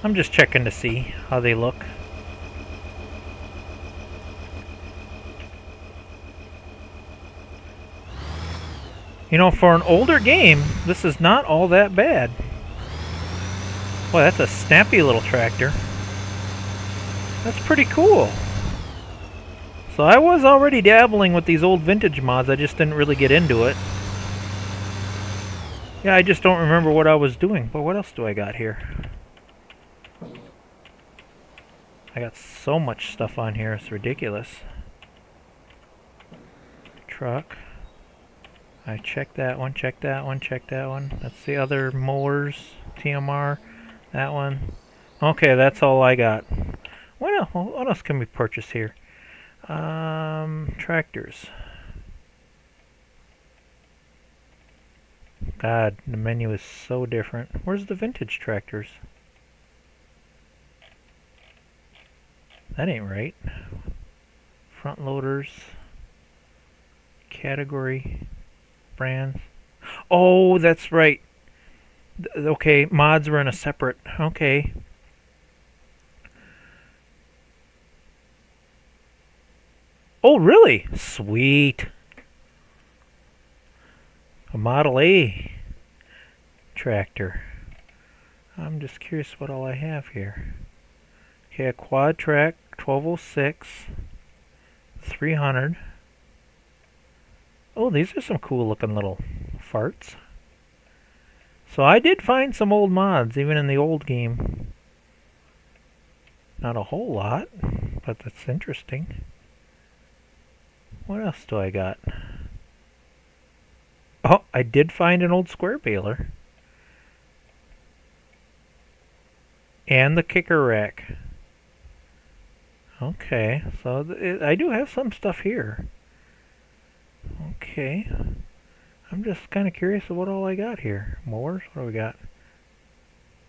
I'm just checking to see how they look. You know, for an older game, this is not all that bad. Boy, that's a snappy little tractor. That's pretty cool. So I was already dabbling with these old vintage mods, I just didn't really get into it. Yeah, I just don't remember what I was doing. But what else do I got here? I got so much stuff on here, it's ridiculous. Truck. I checked that one, checked that one, checked that one. That's the other mowers, TMR, that one. Okay, that's all I got. What else can we purchase here? Tractors. God, the menu is so different. Where's the vintage tractors? That ain't right. Front loaders. Category. Brands. Oh, that's right. Okay, mods were in a separate... Okay. Oh, really? Sweet. A Model A tractor. I'm just curious what all I have here. Okay, a quad track, 1206, 300. Oh, these are some cool looking little farts. So I did find some old mods, even in the old game. Not a whole lot, but that's interesting. What else do I got? Oh, I did find an old square baler. And the kicker rack. Okay, so I do have some stuff here. Okay. I'm just kind of curious of what all I got here. Mowers? What do we got?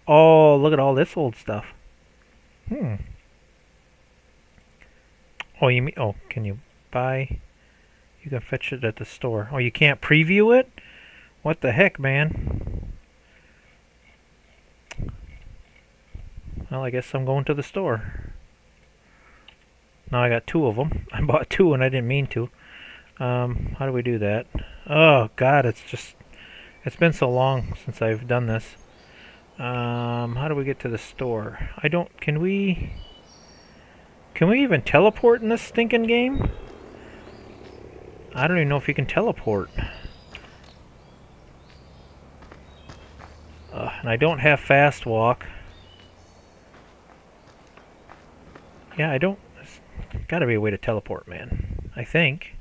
Oh, look at all this old stuff. Oh, you mean... Oh, can you buy... You can fetch it at the store. Oh, you can't preview it? What the heck, man? Well, I guess I'm going to the store. Now I got 2 of them. I bought 2 and I didn't mean to. How do we do that? Oh, God, it's been so long since I've done this. How do we get to the store? Can we even teleport in this stinking game? I don't even know if you can teleport. And I don't have fast walk. Yeah, I don't... There's gotta be a way to teleport, man. I think.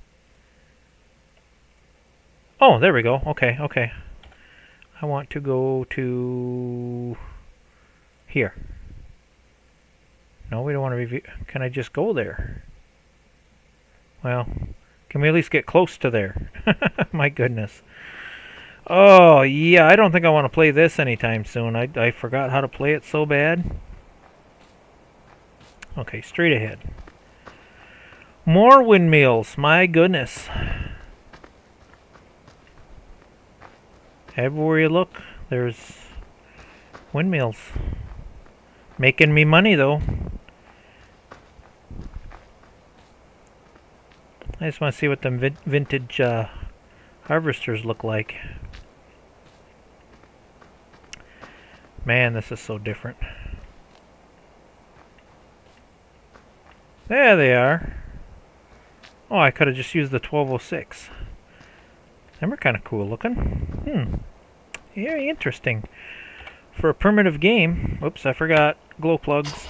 Oh, there we go. Okay, okay. I want to go to... Here. No, we don't want to review... Can I just go there? Well... Can we at least get close to there? My goodness. Oh, yeah, I don't think I want to play this anytime soon. I forgot how to play it so bad. Okay, straight ahead. More windmills. My goodness. Everywhere you look, there's windmills. Making me money, though. I just want to see what the vintage harvesters look like. Man, this is so different. There they are. Oh, I could have just used the 1206. Them are kind of cool looking. Very interesting. For a primitive game... Oops, I forgot glow plugs.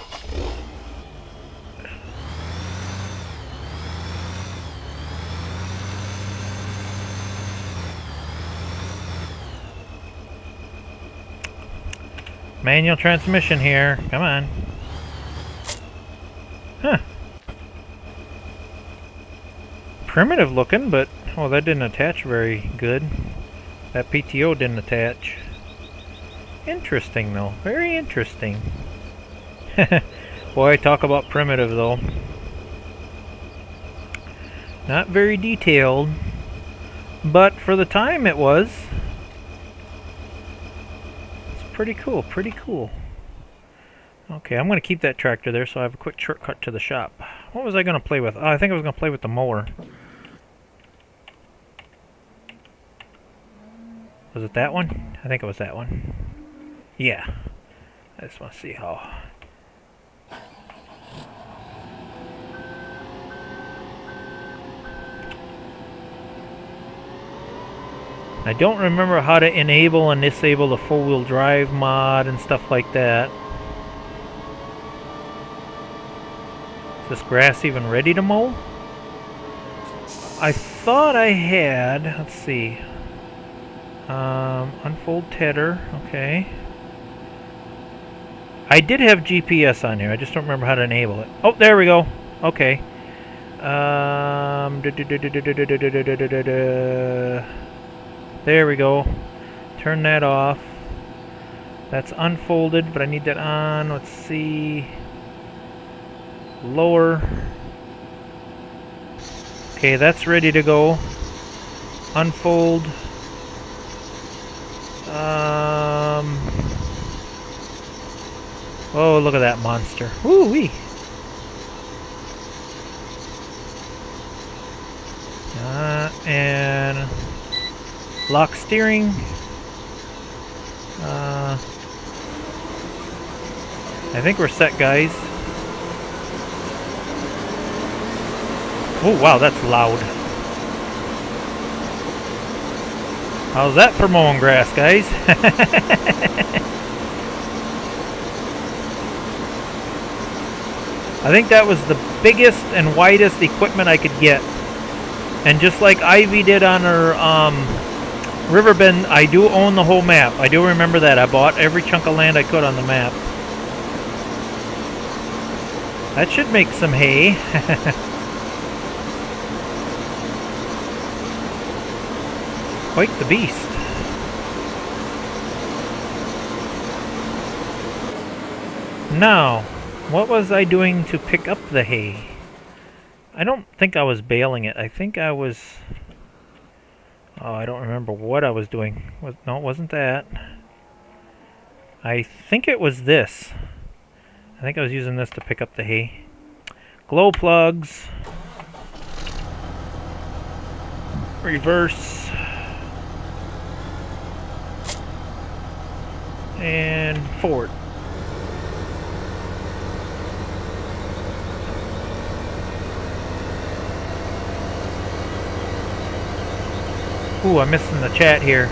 Manual transmission here. Come on. Huh. Primitive looking, but... Oh, that didn't attach very good. That PTO didn't attach. Interesting, though. Very interesting. Boy, talk about primitive, though. Not very detailed. But for the time it was... Pretty cool, pretty cool. Okay, I'm going to keep that tractor there so I have a quick shortcut to the shop. What was I going to play with? Oh, I think I was going to play with the mower. Was it that one? I think it was that one. Yeah. I just want to see how... I don't remember how to enable and disable the four-wheel drive mod and stuff like that. Is this grass even ready to mow? I thought I had... Let's see. Unfold tether. Okay. I did have GPS on here. I just don't remember how to enable it. Oh, there we go. Okay. There we go. Turn that off. That's unfolded, but I need that on. Let's see. Lower. Okay, that's ready to go. Unfold. Oh, look at that monster. Woo-wee. And lock steering. I think we're set, guys. Oh, wow, that's loud. How's that for mowing grass, guys? I think that was the biggest and widest equipment I could get. And just like Ivy did on her Riverbend, I do own the whole map. I do remember that. I bought every chunk of land I could on the map. That should make some hay. Quite the beast. Now, what was I doing to pick up the hay? I don't think I was baling it. I think I was... Oh, I don't remember what I was doing. No, it wasn't that. I think it was this. I think I was using this to pick up the hay. Glow plugs. Reverse. And forward. Ooh, I'm missing the chat here.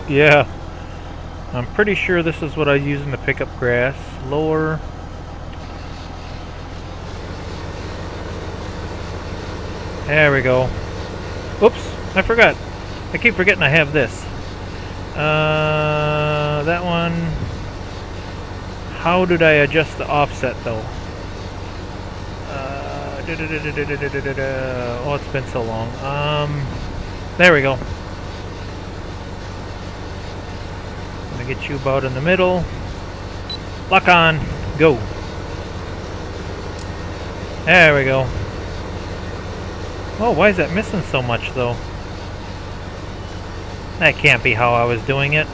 Yeah. I'm pretty sure this is what I was using to pick up grass. Lower. There we go. Oops, I forgot. I keep forgetting I have this. That one. How did I adjust the offset though? Oh, it's been so long. There we go. Gonna get you about in the middle. Lock on. Go. There we go. Oh, why is that missing so much though? That can't be how I was doing it.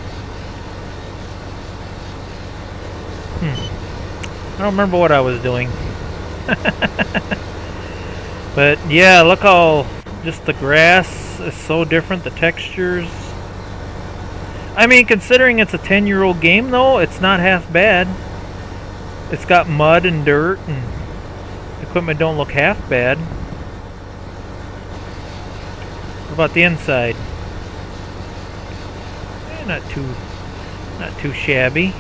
I don't remember what I was doing. But yeah, look how just the grass is so different, the textures. I mean, considering it's a 10-year-old game though, it's not half bad. It's got mud and dirt and equipment don't look half bad. What about the inside? Not too shabby.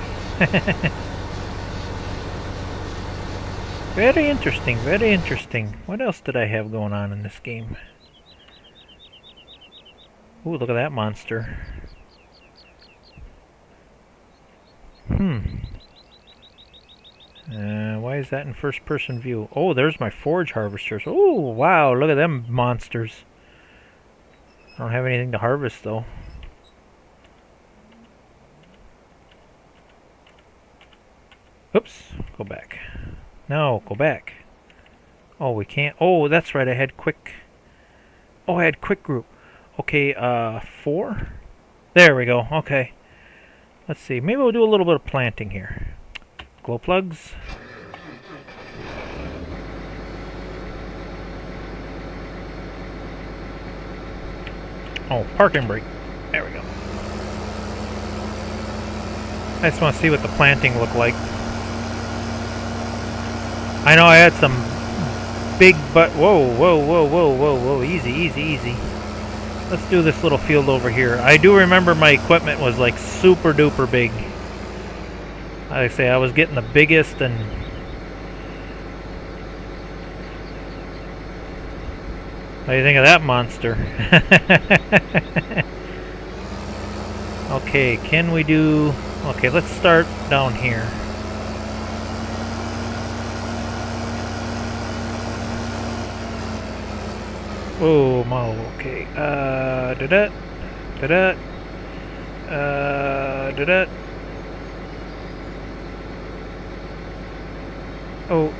Very interesting, very interesting. What else did I have going on in this game? Ooh, look at that monster. Why is that in first person view? Oh, there's my forage harvesters. Oh, wow, look at them monsters. I don't have anything to harvest though. Oops, go back. No, go back. Oh, we can't. Oh, that's right, I had quick. Oh, I had quick group. Okay, 4? There we go, okay. Let's see, maybe we'll do a little bit of planting here. Glow plugs. Oh, parking brake. There we go. I just want to see what the planting looked like. I know I had some big butt. Whoa, whoa, whoa, whoa, whoa, whoa. Easy, easy, easy. Let's do this little field over here. I do remember my equipment was like super duper big. Like I say, I was getting the biggest and What do you think of that monster? Okay, can we do... Okay, let's start down here. Oh, Mo, okay. Da-da. Da-da. Da-da. Oh.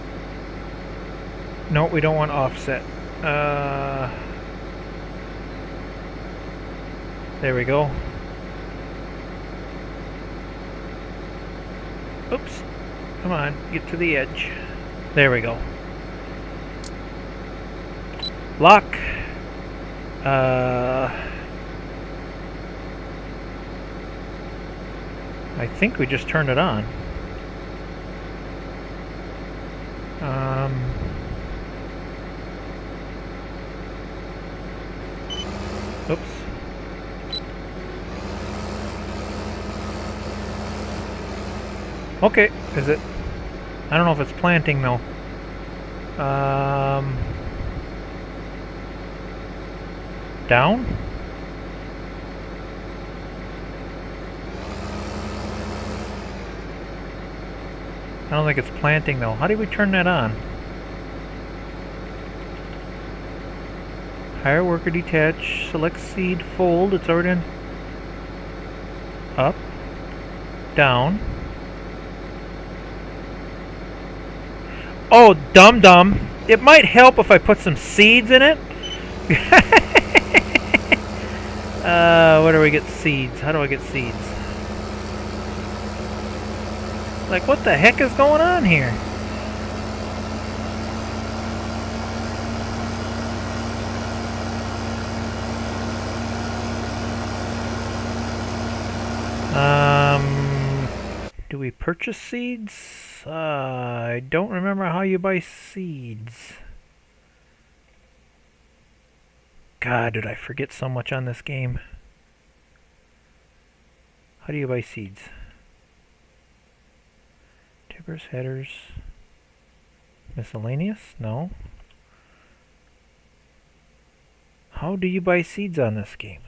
No, we don't want offset. There we go. Oops. Come on, get to the edge. There we go. Lock. I think we just turned it on. Oops. Okay, is it? I don't know if it's planting though. Down? I don't think it's planting though. How do we turn that on? Hire worker detach, select seed, fold, it's already in. Up, down. Oh, dum-dum. It might help if I put some seeds in it. Where do we get seeds? How do I get seeds? Like, what the heck is going on here? Do we purchase seeds? I don't remember how you buy seeds. God, did I forget so much on this game. How do you buy seeds? Tippers, headers, miscellaneous? No. How do you buy seeds on this game?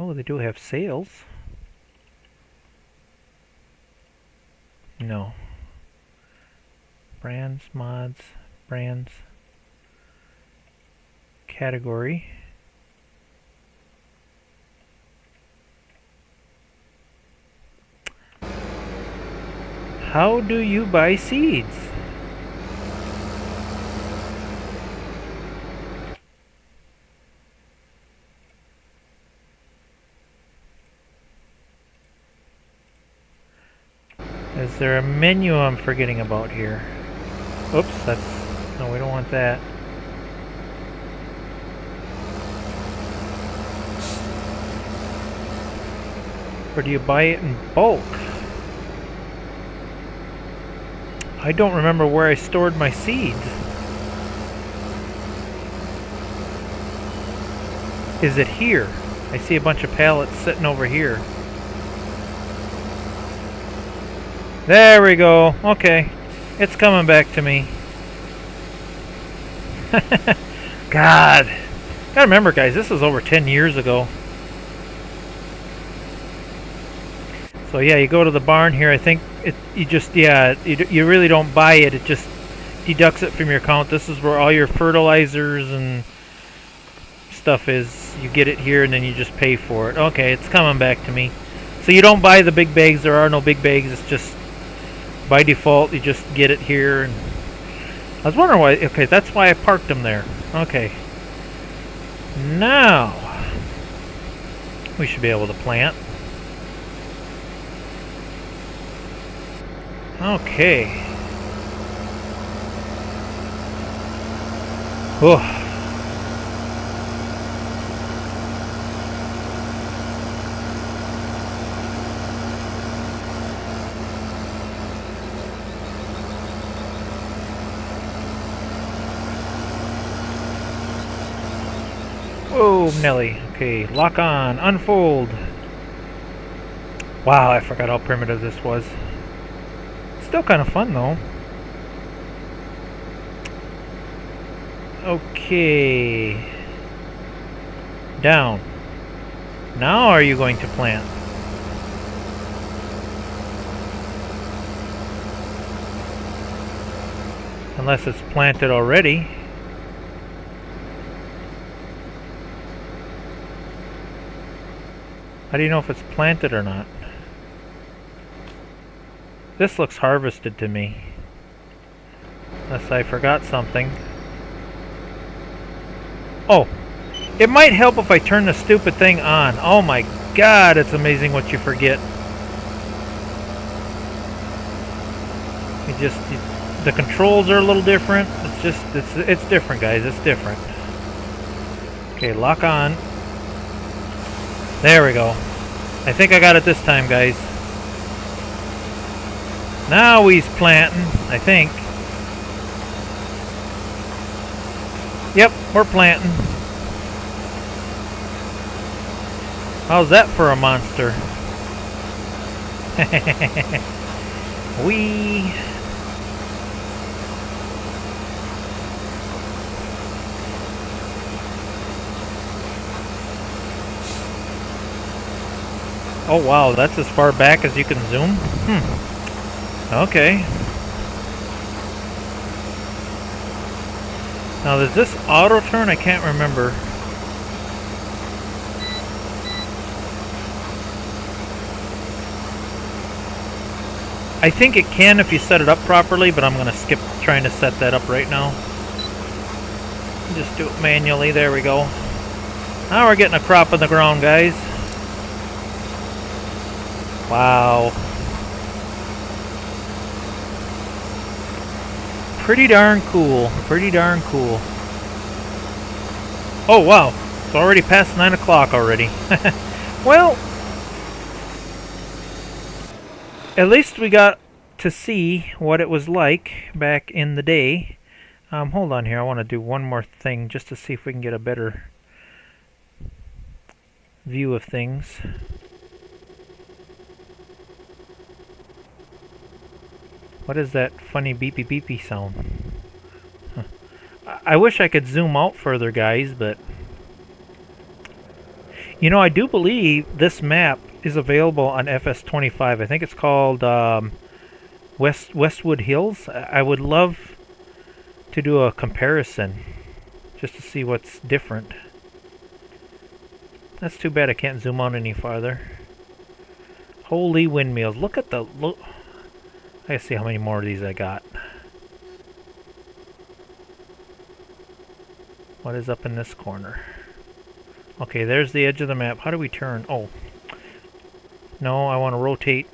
Oh, they do have sales. No. Brands, mods, brands. Category. How do you buy seeds? Is there a menu I'm forgetting about here? Oops, that's... No, we don't want that. Or do you buy it in bulk? I don't remember where I stored my seeds. Is it here? I see a bunch of pallets sitting over here. There we go. Okay. It's coming back to me. God. Gotta remember, guys, this is over 10 years ago. So yeah, you go to the barn here. I think you just, yeah, you really don't buy it. It just deducts it from your account. This is where all your fertilizers and stuff is. You get it here and then you just pay for it. Okay, it's coming back to me. So you don't buy the big bags. There are no big bags. It's just by default you just get it here. And I was wondering why. Okay, that's why I parked them there. Okay. Now we should be able to plant. Okay. Oh. Oh, Nelly. Okay, lock on, unfold. Wow, I forgot how primitive this was. still kind of fun though. Okay. Down. Now are you going to plant? Unless it's planted already. How do you know if it's planted or not? This looks harvested to me. Unless I forgot something. Oh! It might help if I turn the stupid thing on. Oh my god, it's amazing what you forget. The controls are a little different. It's different, guys. It's different. Okay, lock on. There we go. I think I got it this time, guys. Now he's planting, I think. Yep, we're planting. How's that for a monster? Wee. Oh wow, that's as far back as you can zoom? Okay. Now does this auto turn? I can't remember. I think it can if you set it up properly, but I'm going to skip trying to set that up right now. Just do it manually. There we go. Now we're getting a crop in the ground, guys. Wow. Pretty darn cool. Pretty darn cool. Oh, wow. It's already past 9 o'clock already. Well, at least we got to see what it was like back in the day. Hold on here. I want to do one more thing just to see if we can get a better view of things. What is that funny beepy beepy sound? Huh. I wish I could zoom out further, guys, but you know, I do believe this map is available on FS25. I think it's called Westwood Hills. I would love to do a comparison just to see what's different. That's too bad I can't zoom out any farther. Holy windmills. Look at the look. I gotta see how many more of these I got. What is up in this corner? Okay, there's the edge of the map. How do we turn? Oh. No, I want to rotate.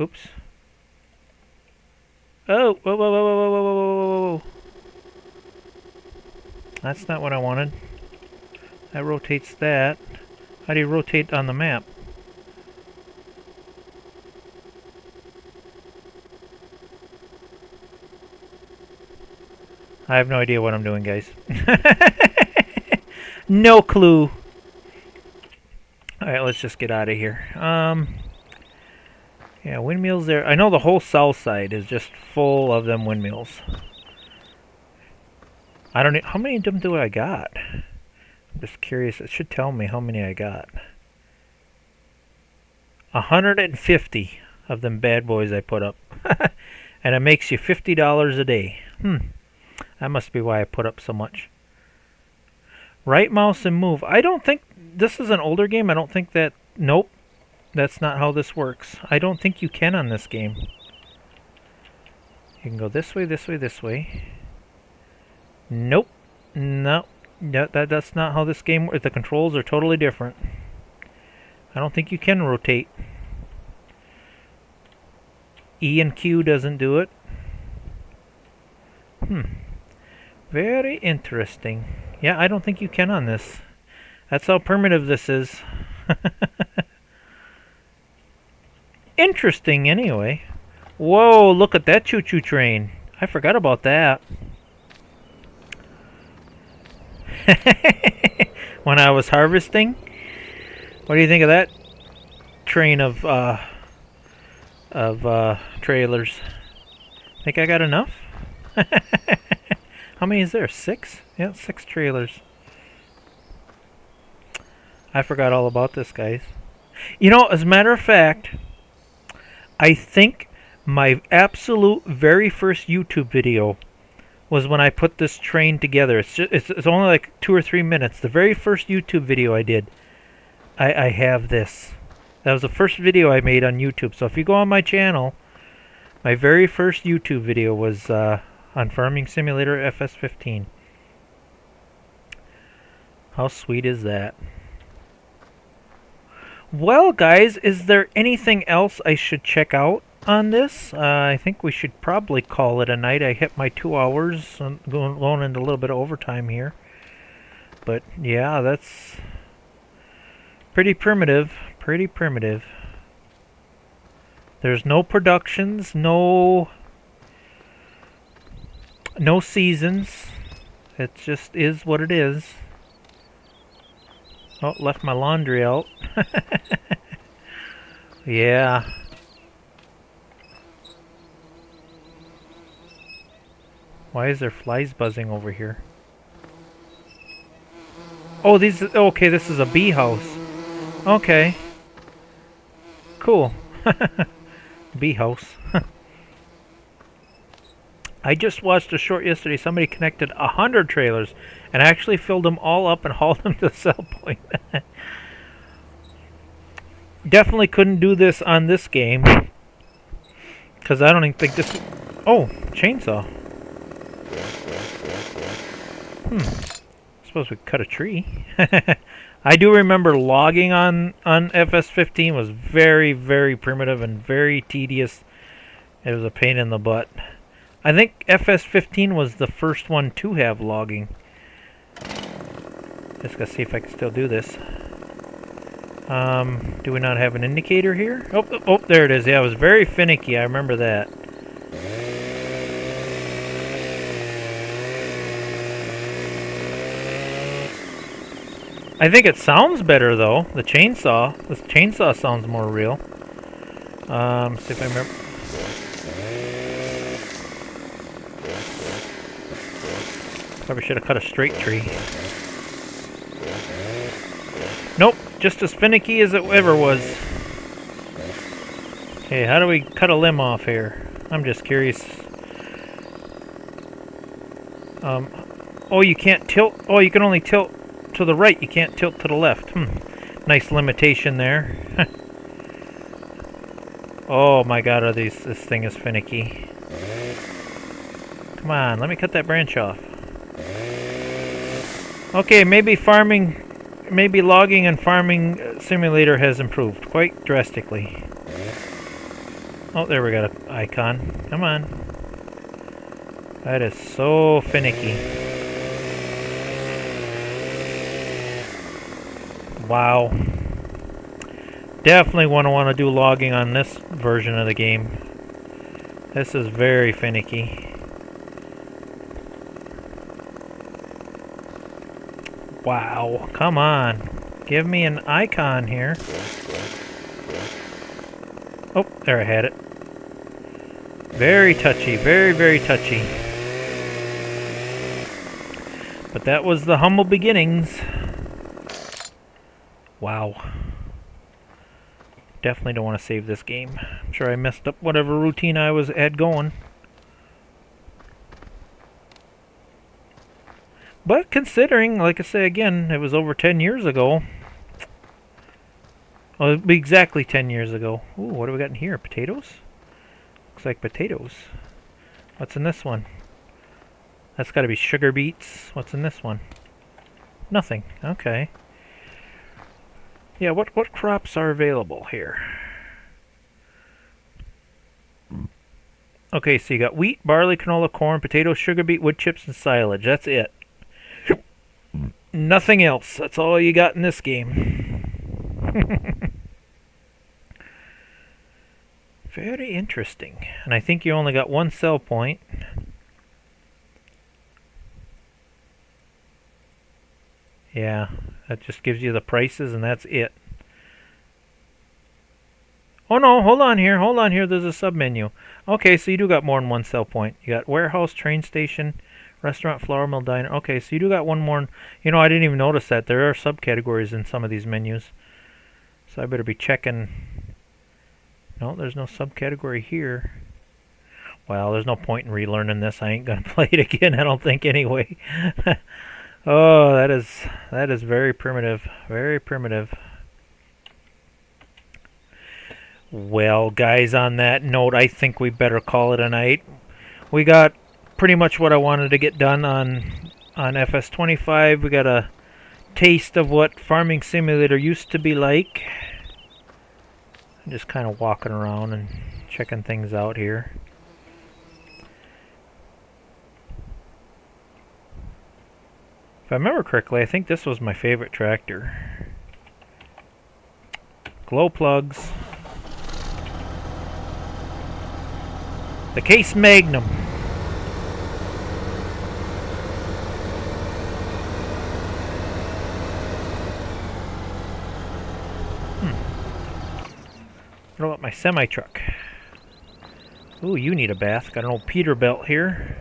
Oops. Oh, whoa, whoa, whoa, whoa, whoa, whoa, whoa, whoa. That's not what I wanted. That rotates that. How do you rotate on the map? I have no idea what I'm doing, guys. No clue. Alright, let's just get out of here. Yeah, windmills there. I know the whole south side is just full of them windmills. I don't know. How many of them do I got? I'm just curious. It should tell me how many I got. 150 of them bad boys I put up. And it makes you $50 a day. That must be why I put up so much. Right mouse and move. I don't think... This is an older game. I don't think that... Nope. That's not how this works. I don't think you can on this game. You can go this way, this way, this way. Nope. No. That's not how this game works. The controls are totally different. I don't think you can rotate. E and Q doesn't do it. Very interesting. Yeah, I don't think you can on this. That's how primitive this is. Interesting, anyway. Whoa, look at that choo-choo train. I forgot about that. When I was harvesting. What do you think of that train of of trailers. Think I got enough? How many is there? 6? Yeah, 6 trailers. I forgot all about this, guys. You know, as a matter of fact, I think my absolute very first YouTube video was when I put this train together. It's only like 2 or 3 minutes. The very first YouTube video I did, I have this. That was the first video I made on YouTube. So if you go on my channel, my very first YouTube video was on Farming Simulator FS15. How sweet is that? Well, guys, is there anything else I should check out on this? I think we should probably call it a night. I hit my 2 hours, going into a little bit of overtime here. But yeah, that's pretty primitive. Pretty primitive. There's no productions, no seasons. It just is what it is. Oh, left my laundry out. Yeah. Why is there flies buzzing over here? Oh, okay, this is a bee house. Okay. Cool. Bee house. I just watched a short yesterday. Somebody connected 100 trailers and actually filled them all up and hauled them to the sell point. Definitely couldn't do this on this game because I don't even think this. Oh, chainsaw. Suppose we could cut a tree. I do remember logging on FS15 was very, very primitive and very tedious. It was a pain in the butt. I think FS15 was the first one to have logging. Just gotta see if I can still do this. Do we not have an indicator here? Oh, there it is. Yeah, it was very finicky. I remember that. I think it sounds better though. The chainsaw. This chainsaw sounds more real. See if I remember. Probably should have cut a straight tree. Nope, just as finicky as it ever was. Okay, how do we cut a limb off here? I'm just curious. Oh, you can't tilt. Oh, you can only tilt to the right. You can't tilt to the left. Nice limitation there. Oh my God, this thing is finicky. Come on, let me cut that branch off. Okay, maybe logging and farming simulator has improved quite drastically. Oh, there we got an icon. Come on. That is so finicky. Wow. Definitely want to do logging on this version of the game. This is very finicky. Wow, come on. Give me an icon here. Oh, there I had it. Very touchy, very, very touchy. But that was the humble beginnings. Wow. Definitely don't want to save this game. I'm sure I messed up whatever routine I had going. But considering, like I say again, it was over 10 years ago. Well, it'd be exactly 10 years ago. Ooh, what do we got in here? Potatoes? Looks like potatoes. What's in this one? That's got to be sugar beets. What's in this one? Nothing. Okay. Yeah, what crops are available here? Okay, so you got wheat, barley, canola, corn, potatoes, sugar beet, wood chips, and silage. That's it. Nothing else. That's all you got in this game. Very interesting. And I think you only got one sell point. Yeah, that just gives you the prices and that's it. Oh no, hold on here. Hold on here. There's a sub-menu. Okay, so you do got more than one sell point. You got warehouse, train station, restaurant, flour mill, diner. Okay, so you do got one more. You know, I didn't even notice that. There are subcategories in some of these menus. So I better be checking. No, there's no subcategory here. Well, there's no point in relearning this. I ain't gonna play it again, I don't think, anyway. Oh, that is very primitive. Very primitive. Well, guys, on that note, I think we better call it a night. We got pretty much what I wanted to get done on FS25. We got a taste of what Farming Simulator used to be like. I'm just kind of walking around and checking things out here. If I remember correctly, I think this was my favorite tractor. Glow plugs. The Case Magnum. What about my semi-truck? Ooh, you need a bath. Got an old Peterbilt here.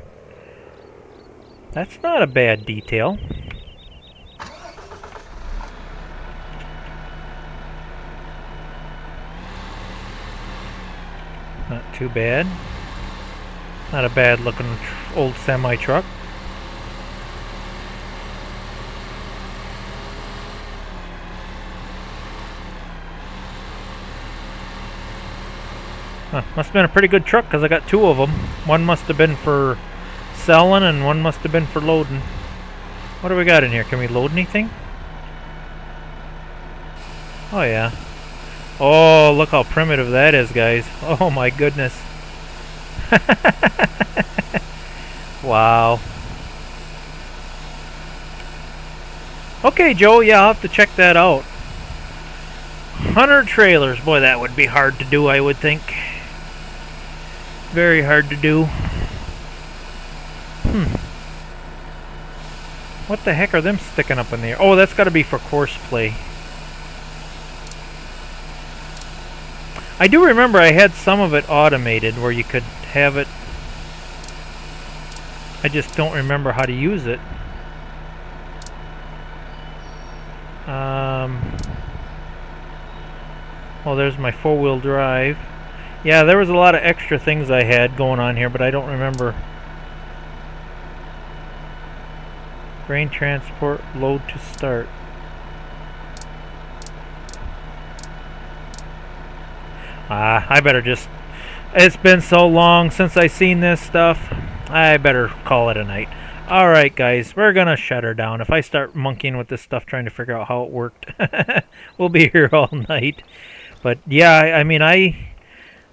That's not a bad detail. Not too bad. Not a bad looking old semi-truck. Must have been a pretty good truck because I got two of them. One must have been for selling and one must have been for loading. What do we got in here? Can we load anything? Oh yeah. Oh, look how primitive that is, guys. Oh my goodness. Wow. Okay, Joe, yeah, I'll have to check that out. 100 trailers. Boy, that would be hard to do, I would think. Very hard to do. What the heck are them sticking up in there? Oh, that's got to be for course play. I do remember I had some of it automated where you could have it. I just don't remember how to use it. Well, there's my four-wheel drive. Yeah, there was a lot of extra things I had going on here, but I don't remember. Grain transport, load to start. I better just... It's been so long since I seen this stuff. I better call it a night. Alright, guys, we're gonna shut her down. If I start monkeying with this stuff trying to figure out how it worked, we'll be here all night. But yeah, I mean, I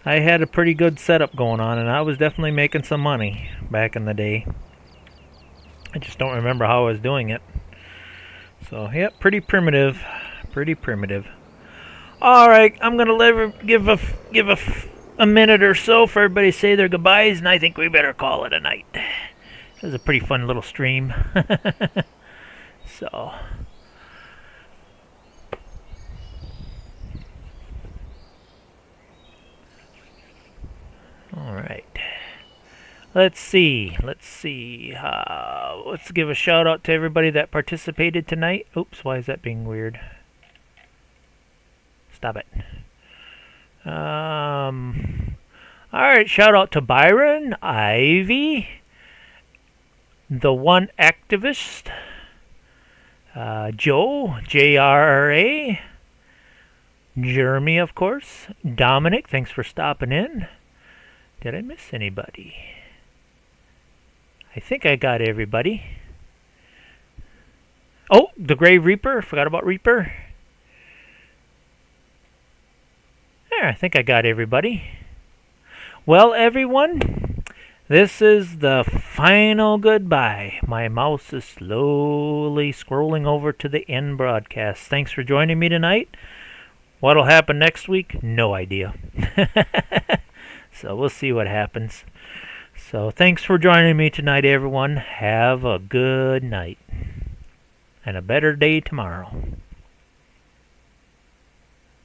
had a pretty good setup going on, and I was definitely making some money back in the day. I just don't remember how I was doing it. So, yeah, pretty primitive. Pretty primitive. Alright, I'm gonna give a minute or so for everybody to say their goodbyes, and I think we better call it a night. It was a pretty fun little stream. So... Alright. Let's see. Let's give a shout out to everybody that participated tonight. Oops, why is that being weird? Stop it. Alright, shout out to Byron, Ivy, The One Activist, Joe, JRA, Jeremy, of course, Dominic, thanks for stopping in. Did I miss anybody? I think I got everybody. Oh, the Grave Reaper. Forgot about Reaper. There, I think I got everybody. Well, everyone, this is the final goodbye. My mouse is slowly scrolling over to the end broadcast. Thanks for joining me tonight. What'll happen next week? No idea. So we'll see what happens. So thanks for joining me tonight, everyone. Have a good night. And a better day tomorrow.